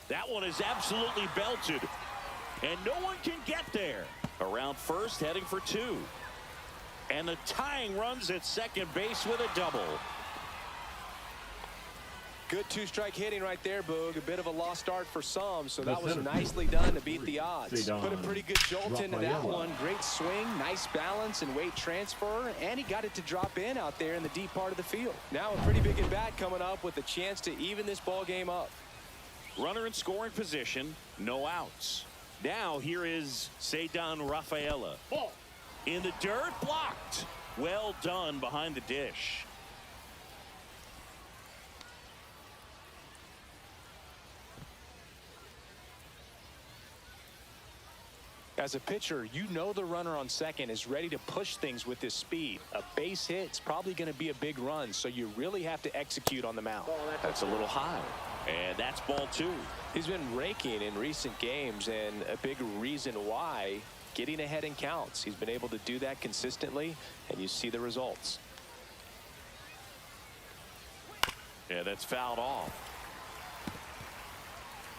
That one is absolutely belted, and no one can get there. Around first, heading for 2. And the tying runs at second base with a double. Good 2-strike hitting right there, Boog. A bit of a lost start for some, so that was nicely done to beat the odds. Put a pretty good jolt into that one. Great swing, nice balance and weight transfer, and he got it to drop in out there in the deep part of the field. Now a pretty big at-bat coming up with a chance to even this ball game up. Runner in scoring position, no outs. Now here is Cedon Rafaela. Ball. In the dirt, blocked. Well done behind the dish. As a pitcher, you know the runner on second is ready to push things with his speed. A base hit's probably going to be a big run, so you really have to execute on the mound. That's a little high. And that's ball 2. He's been raking in recent games, and a big reason why, getting ahead in counts. He's been able to do that consistently, and you see the results. Yeah, that's fouled off.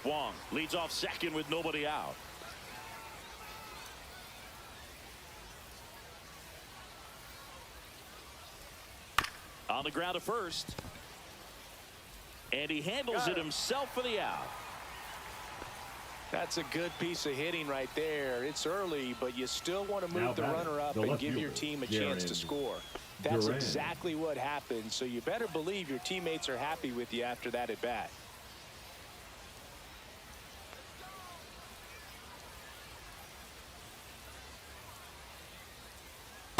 Wong leads off second with nobody out. On the ground to first. And he handles it himself for the out. That's a good piece of hitting right there. It's early, but you still want to move the runner up and give your team a chance to score. That's exactly what happened, so you better believe your teammates are happy with you after that at bat.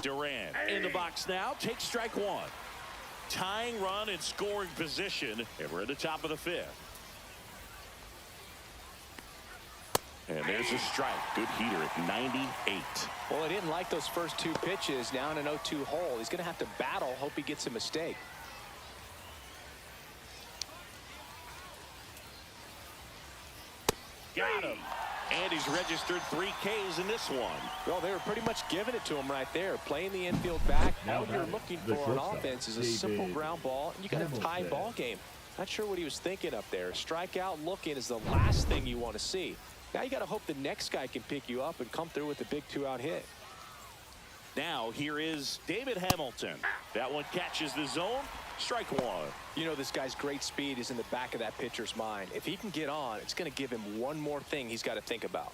Duran in the box now, takes strike 1. Tying run in scoring position, and we're at the top of the 5th. And there's a strike. Good heater at 98. Well, I didn't like those first 2 pitches. Now in an 0-2 hole. He's going to have to battle. Hope he gets a mistake. Got him. And he's registered 3 Ks in this one. Well, they were pretty much giving it to him right there. Playing the infield back. All you're looking for on offense is a simple ground ball. And you got a tie ball game. Not sure what he was thinking up there. Strikeout looking is the last thing you want to see. Now you got to hope the next guy can pick you up and come through with a big 2-out hit. Now here is David Hamilton. That one catches the zone. Strike 1. You know, this guy's great speed is in the back of that pitcher's mind. If he can get on, it's going to give him one more thing he's got to think about.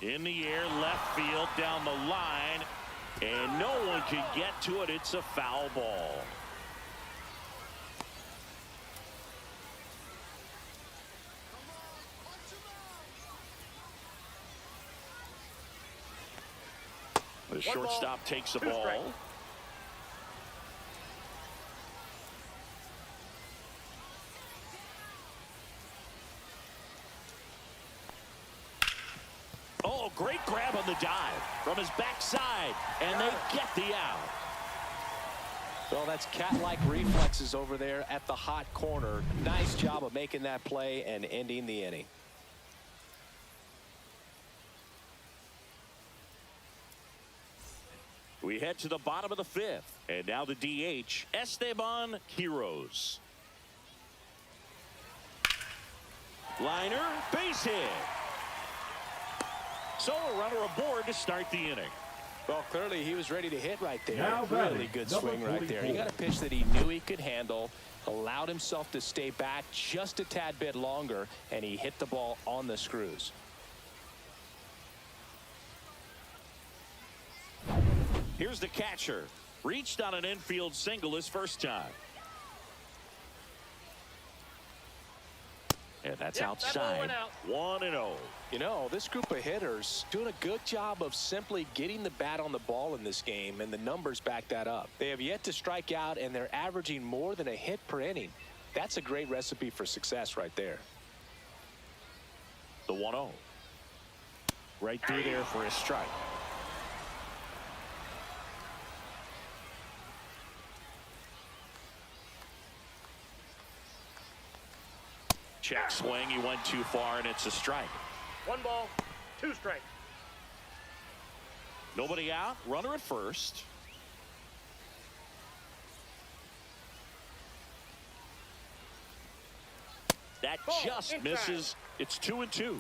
In the air, left field, down the line, and no one can get to it. It's a foul ball. The shortstop takes the ball. Oh, great grab on the dive from his backside, and they get the out. Well, that's cat-like reflexes over there at the hot corner. Nice job of making that play and ending the inning. We head to the bottom of the 5th, and now the DH, Esteban Quiroz. Liner, base hit. So a runner aboard to start the inning. Well, clearly he was ready to hit right there. Now really good swing right there. He got a pitch that he knew he could handle, allowed himself to stay back just a tad bit longer, and he hit the ball on the screws. Here's the catcher. Reached on an infield single his first time. And that's outside. 1-0. You know, this group of hitters doing a good job of simply getting the bat on the ball in this game, and the numbers back that up. They have yet to strike out, and they're averaging more than a hit per inning. That's a great recipe for success right there. The 1-0. Right through there for a strike. Check swing. He went too far, and it's a strike. 1 ball, 2 strikes. Nobody out. Runner at first. That Ball just inside. misses. It's 2-2.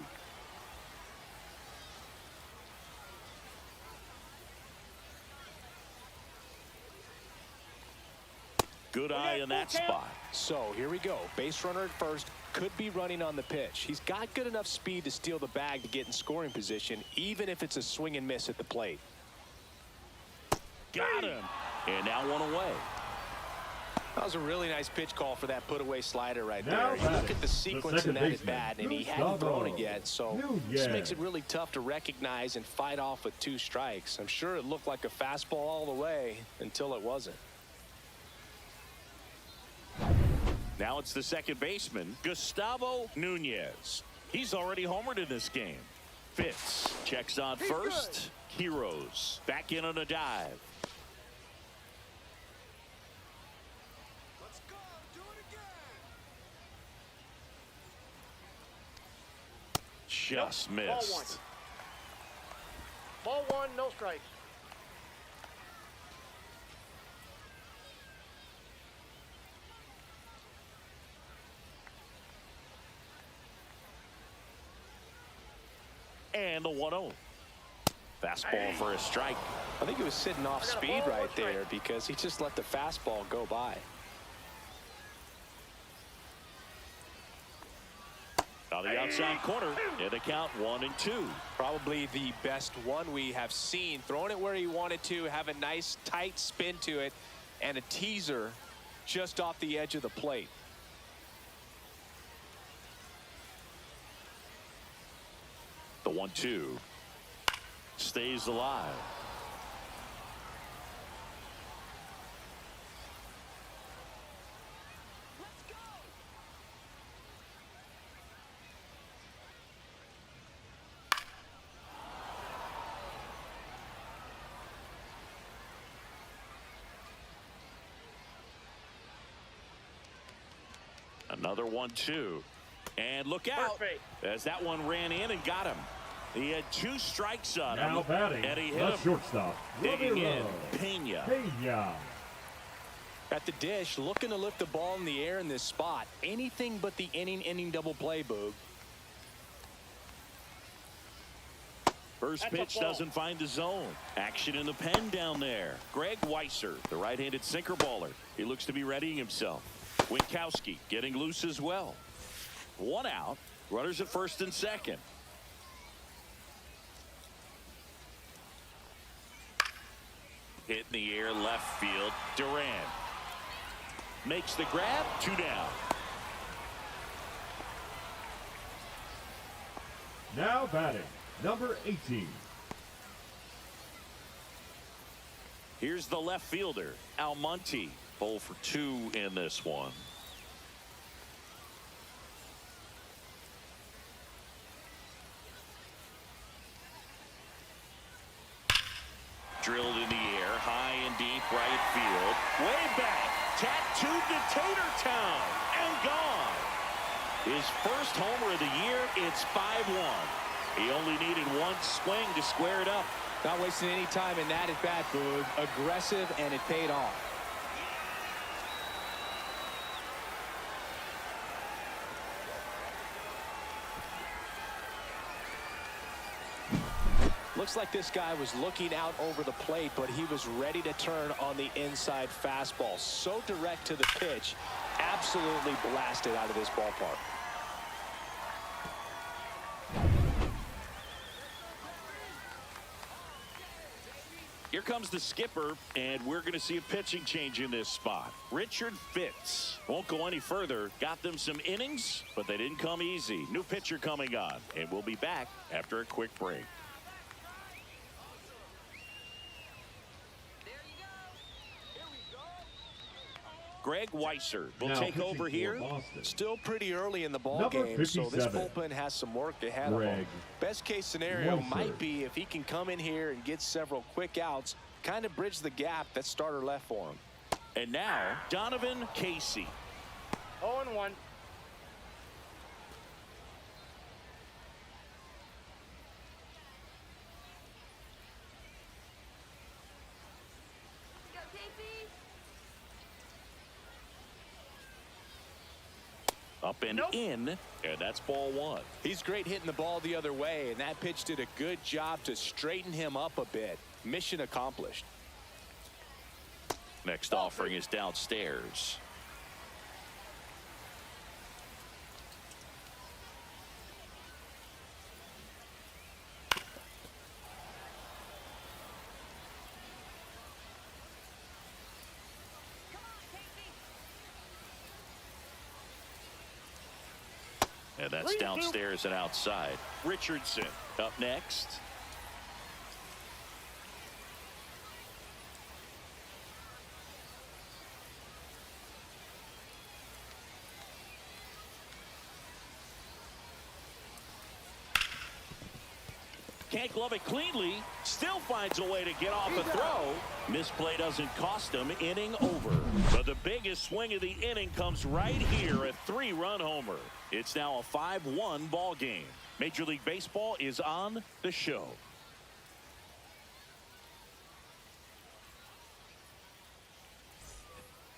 Good eye in that spot. So here we go. Base runner at first. Could be running on the pitch. He's got good enough speed to steal the bag to get in scoring position, even if it's a swing and miss at the plate. Got him. And now 1 away. That was a really nice pitch call for that put-away slider right Now there. You look at the sequence in that at bat, and he hadn't thrown it yet, so this makes it really tough to recognize and fight off with 2 strikes. I'm sure it looked like a fastball all the way until it wasn't. Now it's the second baseman, Gustavo Nunez. He's already homered in this game. Fitz checks on first. Heroes back in on a dive. Let's go. Do it again. Just Nope. Ball missed. 1. Ball 1, no strikes. And the 1-0. Fastball for a strike. I think he was sitting off I got a speed ball, right 1 strike. there because he just let the fastball go by. On the outside corner, and the count 1-2. Probably the best one we have seen. Throwing it where he wanted to, have a nice tight spin to it, and a teaser just off the edge of the plate. The 1-2 stays alive. Another 1-2. And look out, Perfect. as that one ran in and got him. He had 2 strikes on him, Now batting, and he hit the him. shortstop, Digging in, Ramiro Pena. Pena. At the dish, looking to lift the ball in the air in this spot. Anything but the inning double play, Boog. First That's a pitch ball. doesn't find the zone. Action in the pen down there. Greg Weiser, the right-handed sinker baller. He looks to be readying himself. Winkowski getting loose as well. 1 out. Runners at first and second. Hit in the air, left field. Duran makes the grab. 2 down. Now batting, number 18. Here's the left fielder, Almonte. 0 for 2 in this one. Drilled in the air, high and deep right field. Way back, tattooed to Tatertown, and gone. His first homer of the year, it's 5-1. He only needed 1 swing to square it up. Not wasting any time in that at bat, Boog. Aggressive, and it paid off. Looks like this guy was looking out over the plate, but he was ready to turn on the inside fastball. So direct to the pitch, absolutely blasted out of this ballpark. Here comes the skipper, and we're going to see a pitching change in this spot. Richard Fitz won't go any further. Got them some innings, but they didn't come easy. New pitcher coming on, and we'll be back after a quick break. Greg Weiser will Now take pitching over for here. Boston, Still pretty early in the ball Number game, so this 57, bullpen has some work ahead of him. Greg Best case scenario Weiser. might be if he can come in here and get several quick outs, kind of bridge the gap that starter left for him. And now, Donovan Casey. 0-1. Up and Nope. in, and that's ball one. He's great hitting the ball the other way, and that pitch did a good job to straighten him up a bit. Mission accomplished. Next offering is downstairs. And that's downstairs and outside. Richardson up next. Can't glove it cleanly. Still finds a way to get off a throw. Misplay doesn't cost him. Inning over. But the biggest swing of the inning comes right here, a 3-run homer. It's now a 5-1 ball game. Major League Baseball is on the show.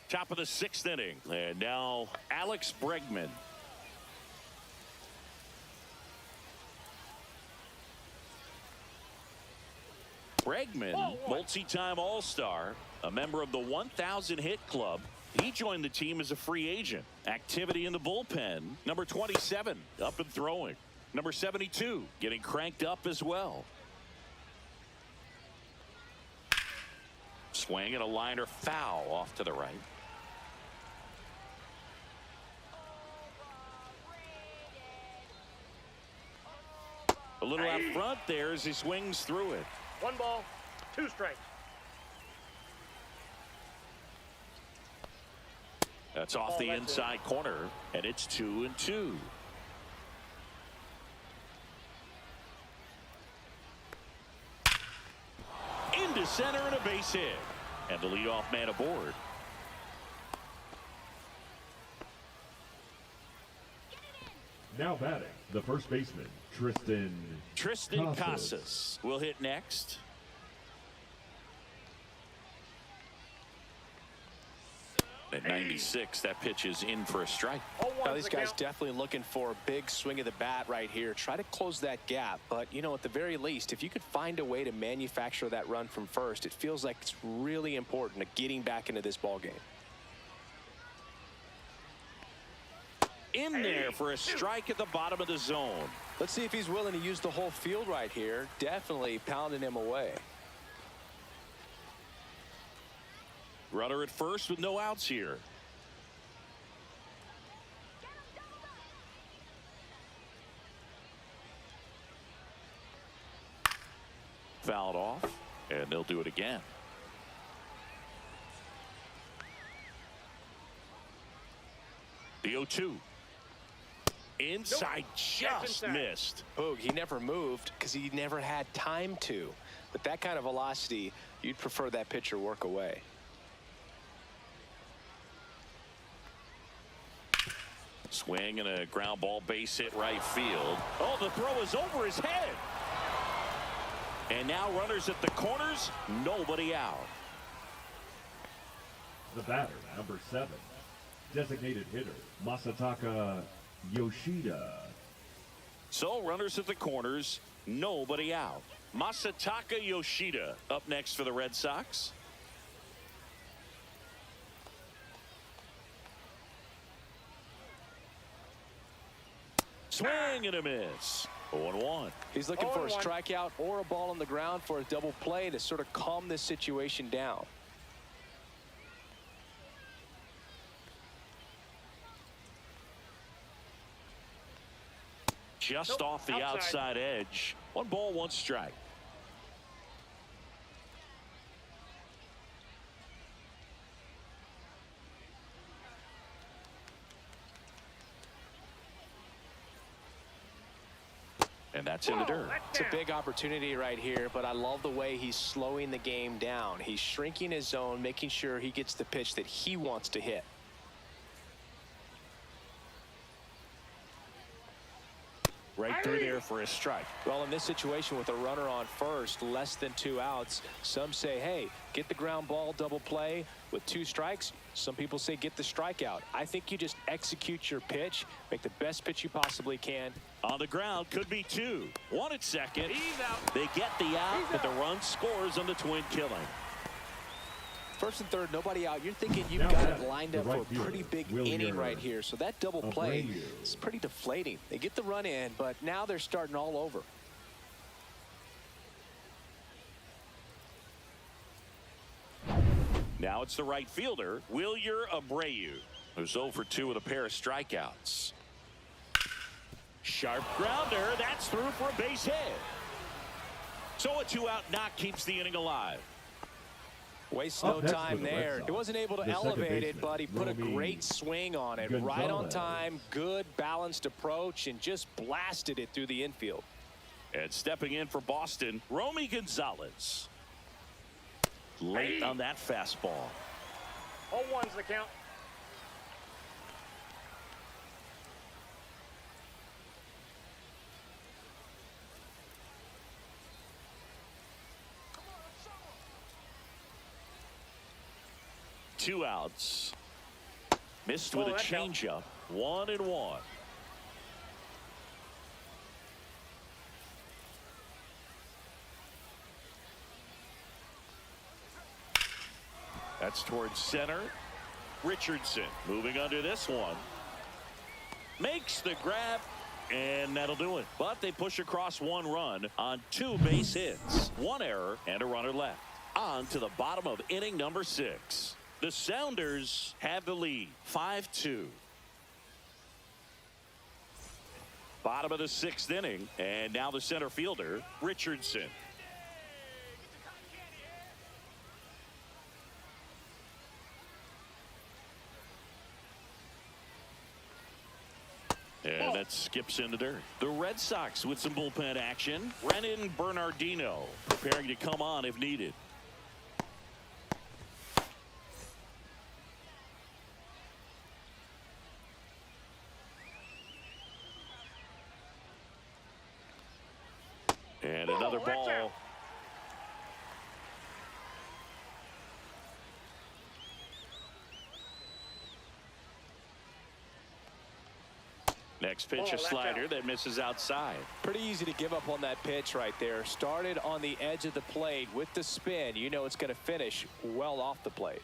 Top of the 6th inning. And now Alex Bregman. Bregman, multi-time All-Star, a member of the 1,000 hit club. He joined the team as a free agent. Activity in the bullpen. Number 27, up and throwing. Number 72, getting cranked up as well. Swing and a liner foul off to the right. A little out front there as he swings through it. 1 ball, 2 strikes. That's off the inside corner, and it's 2-2. Into center and a base hit. And the leadoff man aboard. Now batting, the first baseman, Tristan Casas will hit next. At 96, that pitch is in for a strike. Now, these guys definitely looking for a big swing of the bat right here. Try to close that gap. But, you know, at the very least, if you could find a way to manufacture that run from first, it feels like it's really important to getting back into this ball game. In there for a strike at the bottom of the zone. Let's see if he's willing to use the whole field right here. Definitely pounding him away. Runner at first with no outs here. Fouled off, and they'll do it again. The 0-2. Inside, just missed. Boog, he never moved because he never had time to. With that kind of velocity, you'd prefer that pitcher work away. Swing and a ground ball base hit right field. Oh, the throw is over his head. And now runners at the corners, nobody out. The batter, number 7, designated hitter, Masataka Yoshida. So runners at the corners, nobody out. Masataka Yoshida up next for the Red Sox. Swing and a miss. 0-1. He's looking for a strikeout or a ball on the ground for a double play to sort of calm this situation down. Just off the outside edge. 1 ball, 1 strike. And that's in the dirt. It's a big opportunity right here, but I love the way he's slowing the game down. He's shrinking his zone, making sure he gets the pitch that he wants to hit. Right through there for a strike. Well, in this situation with a runner on first, less than 2 outs, some say, hey, get the ground ball, double play with 2 strikes. Some people say get the strikeout. I think you just execute your pitch, make the best pitch you possibly can. On the ground, could be 2. 1 at second. They get the out, but the run scores on the twin killing. First and third, nobody out. You're thinking you've Now got batting, it lined the up right for a pretty fielder, big Will inning Yeager. right here. So that double play Abreu. is pretty deflating. They get the run in, but now they're starting all over. Now it's the right fielder, Wilyer Abreu, who's 0 for 2 with a pair of strikeouts. Sharp grounder. That's through for a base hit. So a 2-out knock keeps the inning alive. Wastes Up no next time for the Red there. Sox, He wasn't able to the second elevate it, baseman, but he put a Romy great swing on it. Right on Gonzalez. time, good balanced approach, and just blasted it through the infield. And stepping in for Boston, Romy Gonzalez. Late on that fastball. 0-1's the count. Two outs. Missed with a that count. changeup. 1-1. That's towards center. Richardson moving under this one. Makes the grab, and that'll do it. But they push across 1 run on 2 base hits. 1 error and a runner left. On to the bottom of inning number 6. The Sounders have the lead, 5-2. Bottom of the 6th inning, and now the center fielder, Richardson. And that skips into dirt. The Red Sox with some bullpen action. Brennan Bernardino preparing to come on if needed. And another ball. Next pitch, a slider that misses outside. Pretty easy to give up on that pitch right there. Started on the edge of the plate with the spin. You know it's going to finish well off the plate.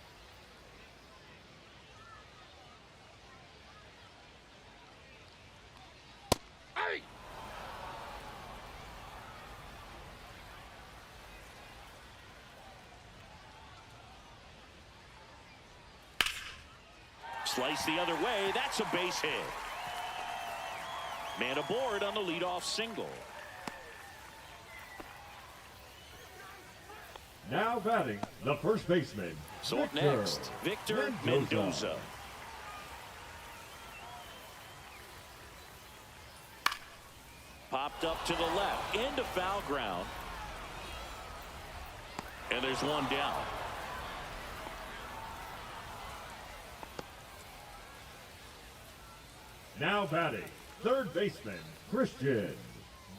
Slice the other way. That's a base hit. Man aboard on the leadoff single. Now batting, the first baseman. So up next, Victor Mendoza. Popped up to the left, into foul ground. And there's one down. Now batting, third baseman, Christian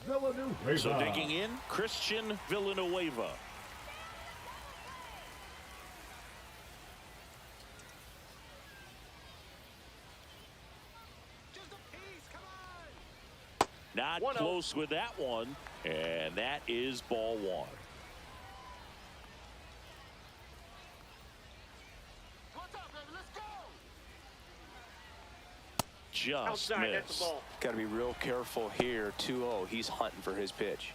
Villanueva. So digging in, Christian Villanueva. Not close with that one, and that is ball 1. Just Outside, that's the missed. ball. Got to be real careful here. 2-0. He's hunting for his pitch.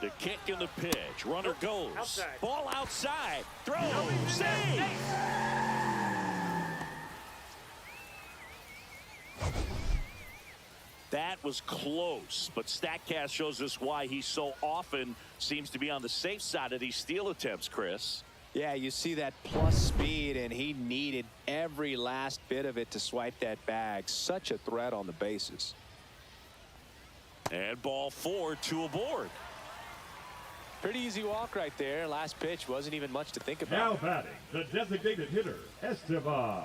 The kick and the pitch. Runner goes. Outside. Ball outside. Throw. Save. That was close, but StatCast shows us why he so often seems to be on the safe side of these steal attempts, Chris. Yeah, you see that plus speed, and he needed every last bit of it to swipe that bag. Such a threat on the bases. And ball 4, 2 aboard. Pretty easy walk right there. Last pitch wasn't even much to think about. Now batting, the designated hitter, Esteban.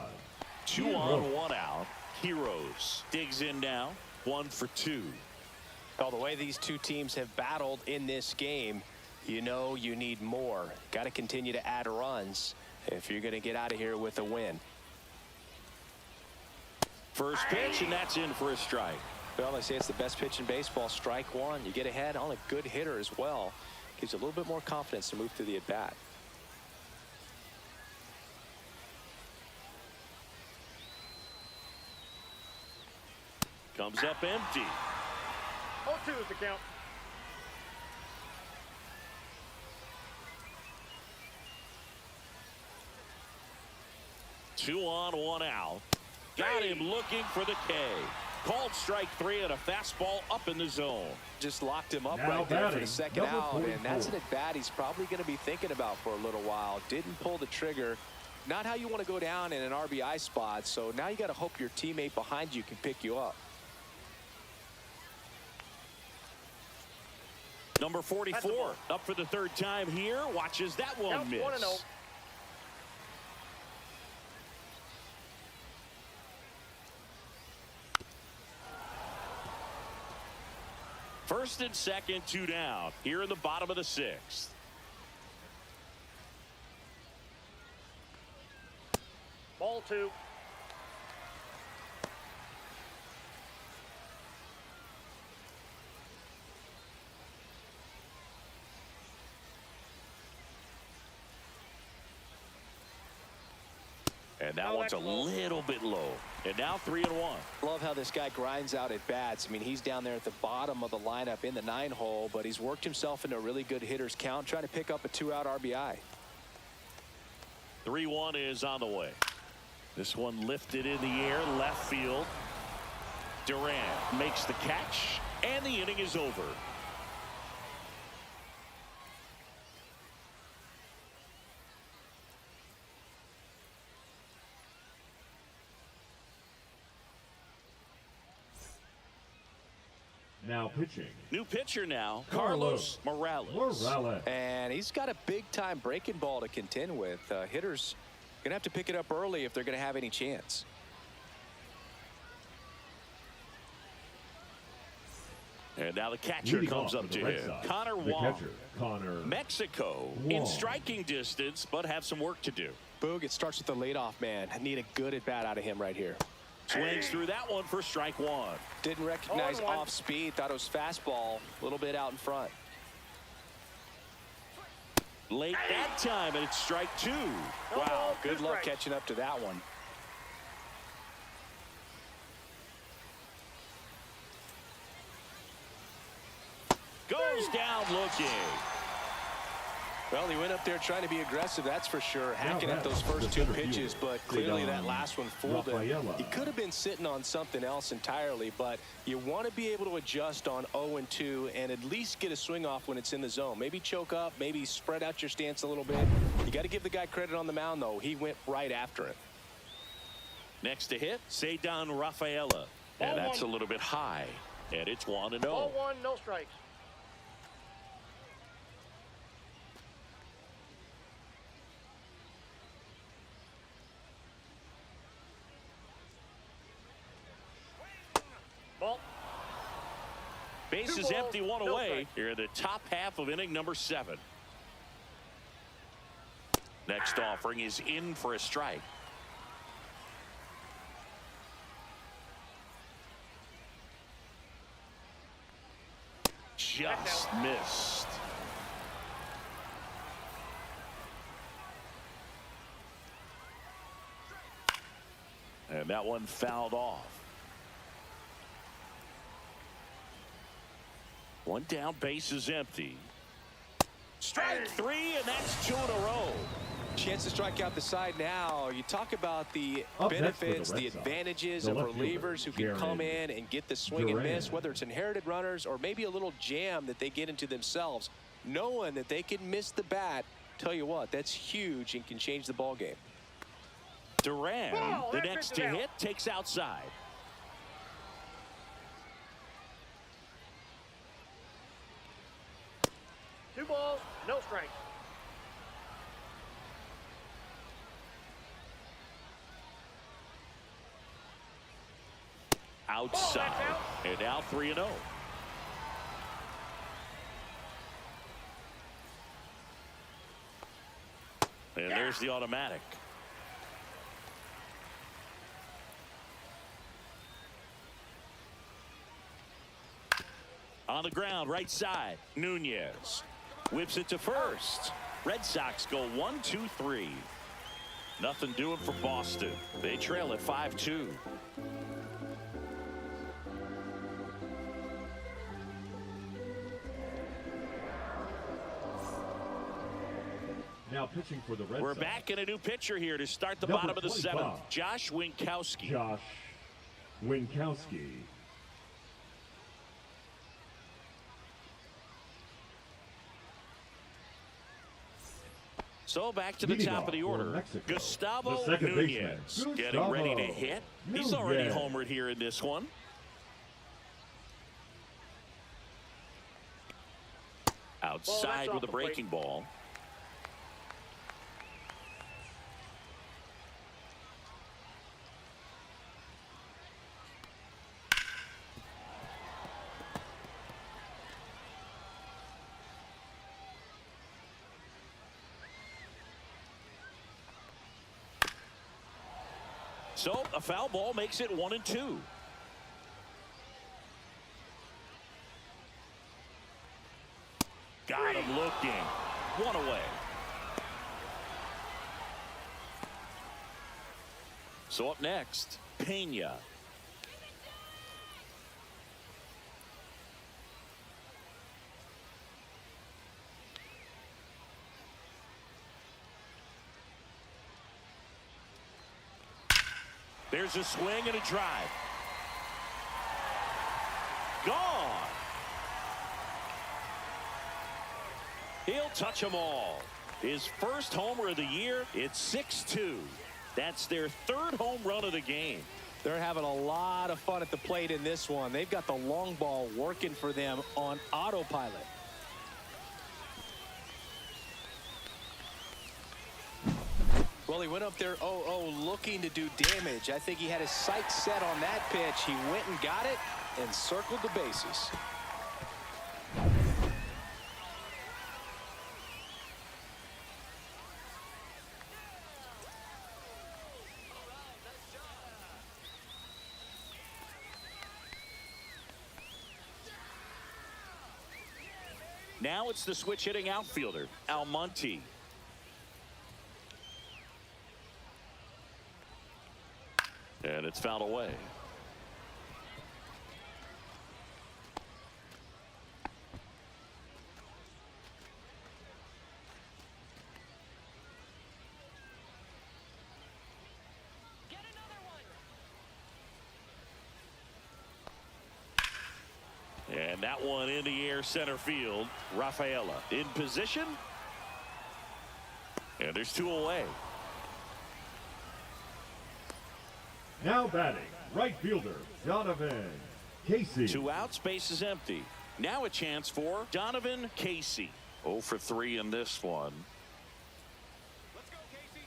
2 on, 1 out. Heroes digs in now. 1 for 2. Well, the way these two teams have battled in this game, you know you need more. Got to continue to add runs if you're going to get out of here with a win. First pitch, and that's in for a strike. Well, they say it's the best pitch in baseball. Strike one. You get ahead on a good hitter as well. Gives you a little bit more confidence to move through the at-bat. Comes up empty. 0-2 is the count. Two on, 1 out. Got him looking for the K. Called strike 3 and a fastball up in the zone. Just locked him up Now right there for batting, the second number out, and that's 44. an at-bat he's probably going to be thinking about for a little while. Didn't pull the trigger. Not how you want to go down in an RBI spot, so now you got to hope your teammate behind you can pick you up. Number 44 up for the 3rd time here. Watches that one Count miss. 1-0. First and second, 2 down. Here in the bottom of the 6th. Ball 2. And that Oh, one's a that's low. little bit low. And now 3-1. Love how this guy grinds out at bats. I mean, he's down there at the bottom of the lineup in the 9 hole, but he's worked himself into a really good hitter's count, trying to pick up a 2-out RBI. 3-1 is on the way. This one lifted in the air, left field. Durant makes the catch, and the inning is over. Now pitching, New pitcher now, Carlos Carlos Morales. Morales. And he's got a big-time breaking ball to contend with. Hitters going to have to pick it up early if they're going to have any chance. And now the catcher Leading comes off up for to the Red him. Sox, Connor the Wong. catcher, Connor Mexico in Wong. striking distance, but have some work to do. Boog, it starts with the leadoff man. I need a good at-bat out of him right here. Swings through that one for strike 1. Didn't recognize 0-1. off speed. Thought it was fastball. A little bit out in front. Late that time, and it's strike 2. No Wow, ball, 2 good luck strikes. catching up to that one. Goes down looking. Well, he went up there trying to be aggressive, that's for sure. Hacking at those that's first the 2 center pitches, fielder, but clearly that Cedon last one fooled him. Rafaela. He could have been sitting on something else entirely, but you want to be able to adjust on 0-2 and at least get a swing off when it's in the zone. Maybe choke up, maybe spread out your stance a little bit. You got to give the guy credit on the mound, though. He went right after it. Next to hit, Cedon Rafaela. And Ball that's a 1. little bit high. And it's 1-0. Ball 1, no strikes. Ball. Base 2 is balls, empty, 1 no away. strikes. Here in the top half of inning number 7. Next offering is in for a strike. Just missed. And that one fouled off. One down, base is empty. Strike 3, and that's 2 in a row. Chance to strike out the side now. You talk about the Up next for the benefits, Red the Sox, advantages the of left fielder, relievers who can come in and get the swing and miss, Duran. whether it's inherited runners or maybe a little jam that they get into themselves, knowing that they can miss the bat Tell you what, that's huge and can change the ball game. Duran, Ball, the that next pitch to is out. hit, takes outside. Two balls, no strikes. Outside. that's out. And now 3-0. And there's the automatic. On the ground, right side, Nunez whips it to first. Red Sox go 1-2-3. Nothing doing for Boston. They trail at 5-2. Now pitching for the Red We're Sox. back in a new pitcher here to start the Number bottom of the 25. seventh. Josh Winkowski. Josh Winkowski. So back to the Leading top off of the for order. Mexico, Gustavo the second Nunez baseman, getting ready to Gustavo hit. He's already Nunez. homered here in this one. Outside off with a the plate. breaking ball. So a foul ball makes it 1-2. Got him looking. One away. So up next, Pena. There's a swing and a drive. Gone. He'll touch them all. His first homer of the year. It's 6-2. That's their third home run of the game. They're having a lot of fun at the plate in this one. They've got the long ball working for them on autopilot. Well, he went up there 0-0 looking to do damage. I think he had his sights set on that pitch. He went and got it and circled the bases. Now it's the switch hitting outfielder, Almonte. And it's fouled away. Get another one. And that one in the air center field. Rafaela in position. And there's two away. Now batting, right fielder, Donovan Casey. Two outs, base is empty. Now a chance for Donovan Casey. 0 for 3 in this one. Let's go, Casey.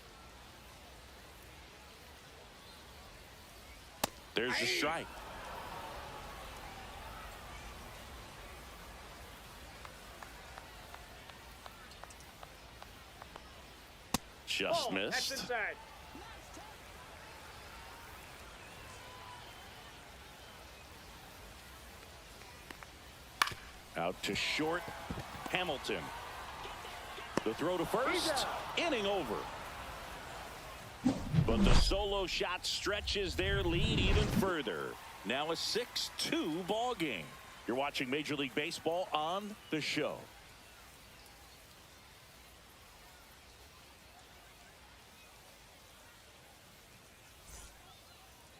There's the strike. Just Ball, that's missed. inside. Out to short. Hamilton. The throw to first. Inning over. But the solo shot stretches their lead even further. Now a 6-2 ball game. You're watching Major League Baseball on The Show.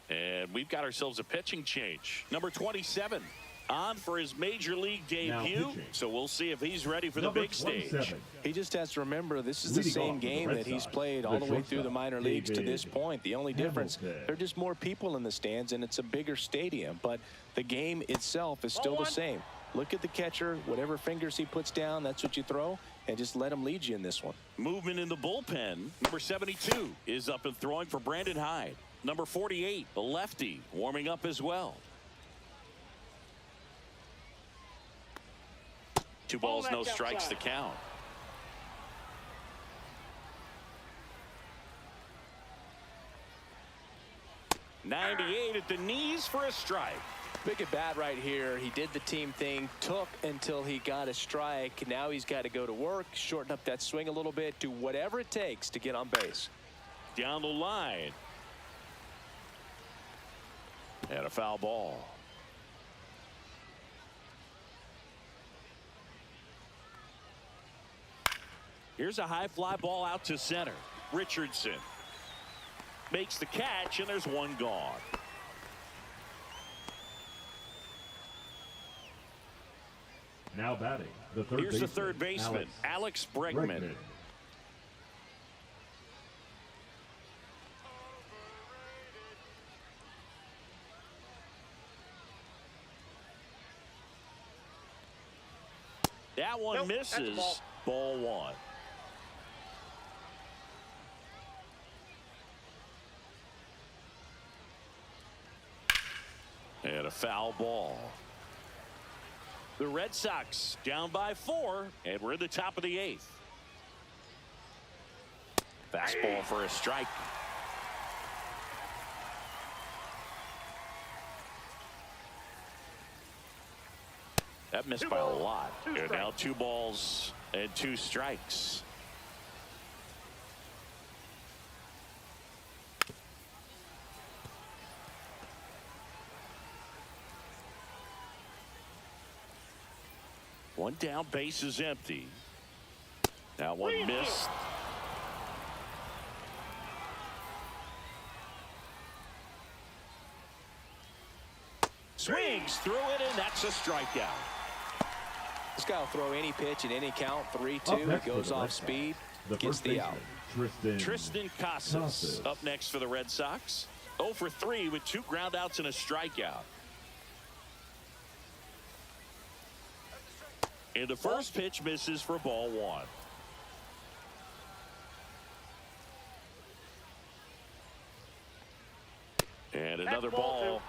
And we've got ourselves a pitching change. Number 27, on for his major league Now debut, pitching. so we'll see if he's ready for the Number big stage. 27. He just has to remember this is the Leading same off for the game Red that he's Sox, played the all the way through the shortstop, minor leagues to this David point. The only difference, Hamilton. there are just more people in the stands and it's a bigger stadium, but the game itself is still the same. Look at the catcher, whatever fingers he puts down, that's what you throw, and just let him lead you in this one. Movement in the bullpen. Number 72 is up and throwing for Brandon Hyde. Number 48, the lefty, warming up as well. 2 balls, no strikes to count. '98 at the knees for a strike. Big at bat right here. He did the team thing, took until he got a strike. Now he's got to go to work, shorten up that swing a little bit, do whatever it takes to get on base. Down the line. And a foul ball. Here's a high fly ball out to center. Richardson makes the catch, and there's one gone. Now batting, the third Here's baseman, the third baseman, Alex Bregman. That one Nope, that's a misses. Ball 1. And a foul ball. The Red Sox down by 4, and we're in the top of the 8th. Fastball for a strike. That missed by a lot. And now 2 balls and 2 strikes. One down, base is empty. That one missed. Swings through it, and that's a strikeout. This guy will throw any pitch in any count, 3-2. Up He next goes for the off Red speed, Sox, the gets first the baseman, out. Tristan Casas up next for the Red Sox. 0 for 3 with 2 groundouts and a strikeout. And the first pitch misses for ball 1. And another ball.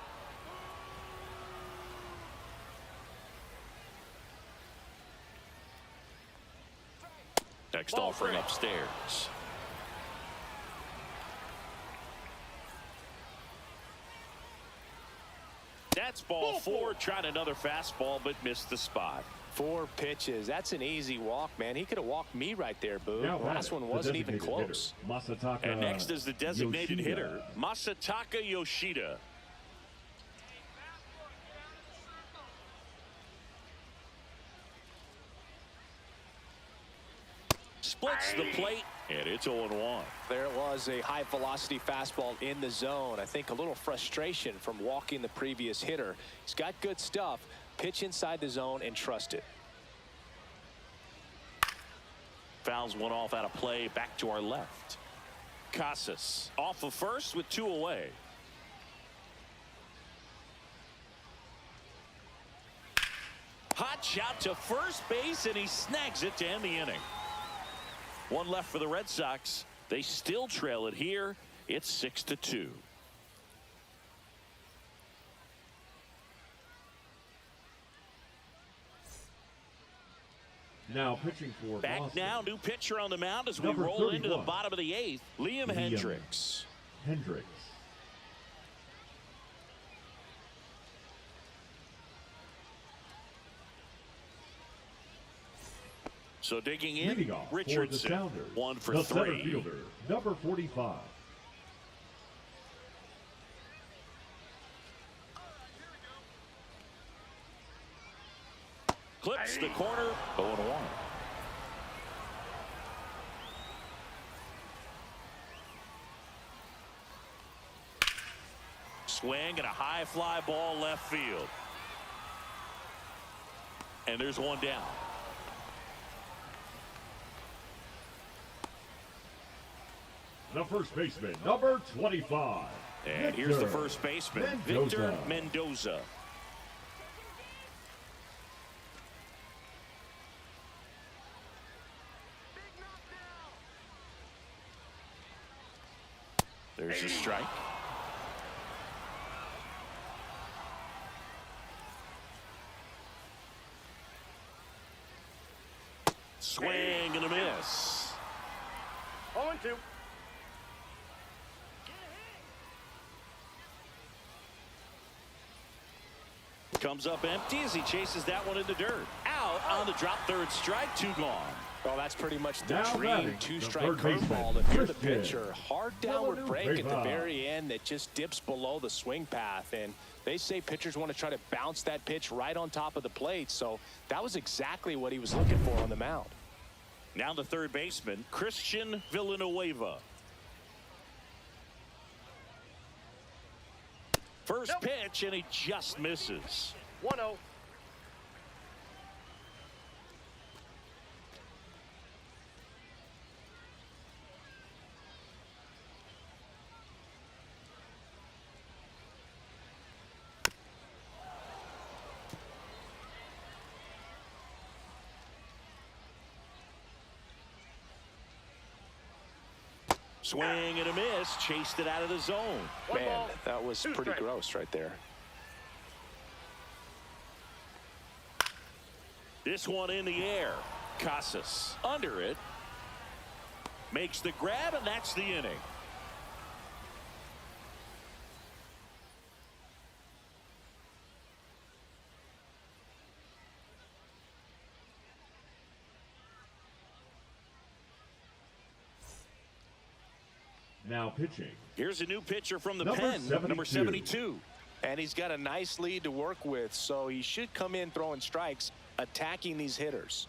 Next offering upstairs. That's ball 4. Tried another fastball, but missed the spot. 4 pitches. That's an easy walk, man. He could have walked me right there, Boo. Now Last batting, one the wasn't even designated close. hitter, Masataka And next is the designated Yoshida. hitter, Masataka Yoshida. Splits the plate, and it's 0-1. There was a high velocity fastball in the zone. I think a little frustration from walking the previous hitter. He's got good stuff. Pitch inside the zone and trust it. Fouls one off out of play, back to our left. Casas off of first with 2 away. Hot shot to first base, and he snags it to end the inning. 1 left for the Red Sox. They still trail it here. It's 6-2. Now pitching for Back Boston, now, new pitcher on the mound as we Number roll into the 31. bottom of the 8th. Liam Hendricks. Hendricks. So digging Leading in, off for the Richardson. Sounders, 1 for the center 3. fielder, number 45. Clips the corner. 0-1. Swing and a high fly ball left field. And there's one down. The first baseman, number 25. And here's the first baseman, Victor Mendoza. There's a strike. Swing and a miss. 0-2. Comes up empty as he chases that one in the dirt. Out on the drop, third strike, 2 gone. Well, that's pretty much the Now dream batting, two-strike the third curveball baseman, if you're the Christian. pitcher. Hard downward break at the Viva. very end that just dips below the swing path. And they say pitchers want to try to bounce that pitch right on top of the plate. So that was exactly what he was looking for on the mound. Now the third baseman, Christian Villanueva. First pitch, and he just misses. 1-0. Swing and a miss, chased it out of the zone. One Man, ball, that was 2 pretty strikes. gross right there. This one in the air. Casas under it. Makes the grab, and that's the inning. Now pitching. Here's a new pitcher from the Number pen, 72. number 72. And he's got a nice lead to work with, so he should come in throwing strikes, attacking these hitters.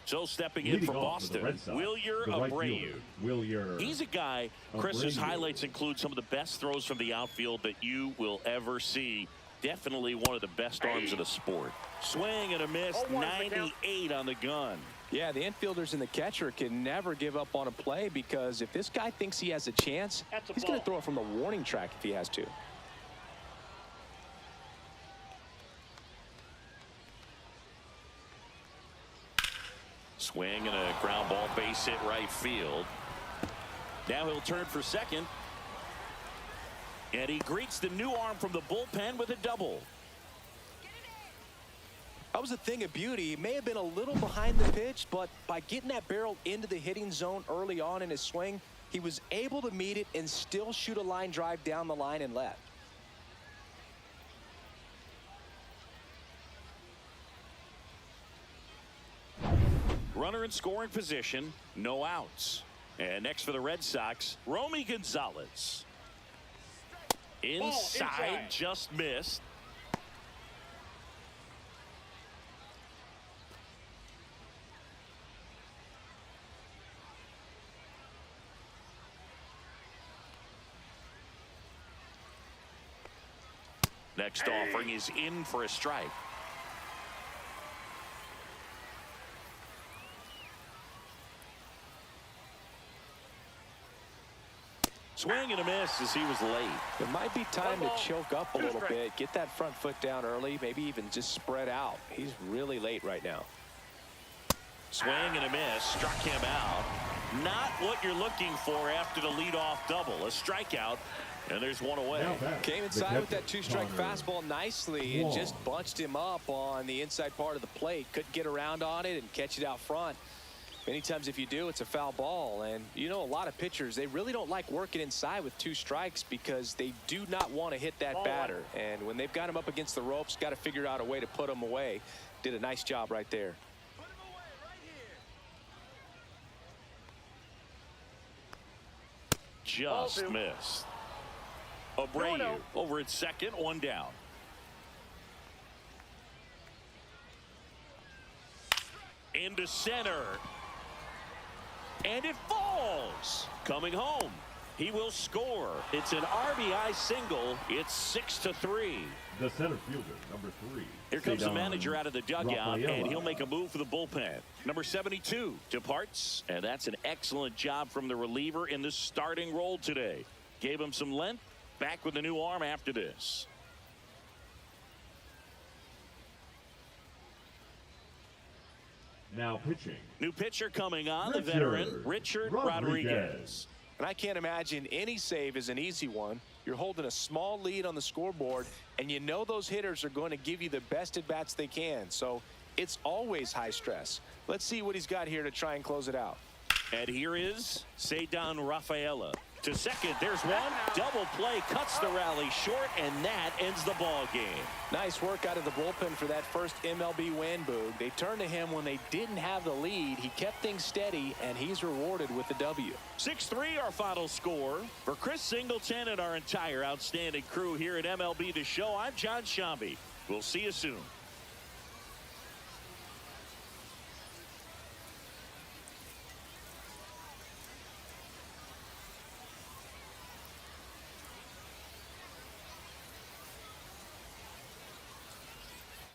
So stepping in Leading for off for the Boston, Red Sox, Wilyer the right Abreu. fielder, Wilyer He's a guy, Chris's Abreu. highlights include some of the best throws from the outfield that you will ever see. Definitely one of the best arms in the sport. Swing and a miss, 0-1 is the count. 98 on the gun. Yeah, the infielders and the catcher can never give up on a play, because if this guy thinks he has a chance, That's a he's going ball. to throw it from the warning track if he has to. Swing and a ground ball, base hit right field. Now he'll turn for second. And he greets the new arm from the bullpen with a double. That was a thing of beauty. He may have been a little behind the pitch, but by getting that barrel into the hitting zone early on in his swing, he was able to meet it and still shoot a line drive down the line and left. Runner in scoring position, no outs. And next for the Red Sox, Romy Gonzalez. Inside, just missed. Next offering is in for a strike. Swing and a miss as he was late. It might be time to ball, choke up a 2 little strikes. bit, get that front foot down early, maybe even just spread out. He's really late right now. Swing and a miss, struck him out. Not what you're looking for after the leadoff double. A strikeout, and there's one away. Now batting, Came the inside with catcher, that two-strike Connor fastball nicely and Wong. just bunched him up on the inside part of the plate. Couldn't get around on it and catch it out front. Many times if you do, it's a foul ball. And you know, a lot of pitchers, they really don't like working inside with 2 strikes because they do not want to hit that Ball batter. And when they've got him up against the ropes, got to figure out a way to put him away. Did a nice job right there. Put him away right here. Just Ball 2. missed. Abreu 2-0. over at second, one down. Into center. And it falls. Coming home. He will score. It's an RBI single. It's 6-3. The center fielder, number 3. Here comes the Cedon manager out of the dugout, Rafaela. and he'll make a move for the bullpen. Number 72 departs, and that's an excellent job from the reliever in the starting role today. Gave him some length. Back with a new arm after this. Now pitching. New pitcher coming on, the veteran, Richard Rodriguez. And I can't imagine any save is an easy one. You're holding a small lead on the scoreboard, and you know those hitters are going to give you the best at-bats they can. So it's always high stress. Let's see what he's got here to try and close it out. And here is Cedon Rafaela. To second, there's one. Double play, cuts the rally short, and that ends the ball game. Nice work out of the bullpen for that first MLB win, Boog. They turned to him when they didn't have the lead. He kept things steady, and he's rewarded with the W. 6-3 our final score. For Chris Singleton and our entire outstanding crew here at MLB The Show, I'm John Shambi. We'll see you soon.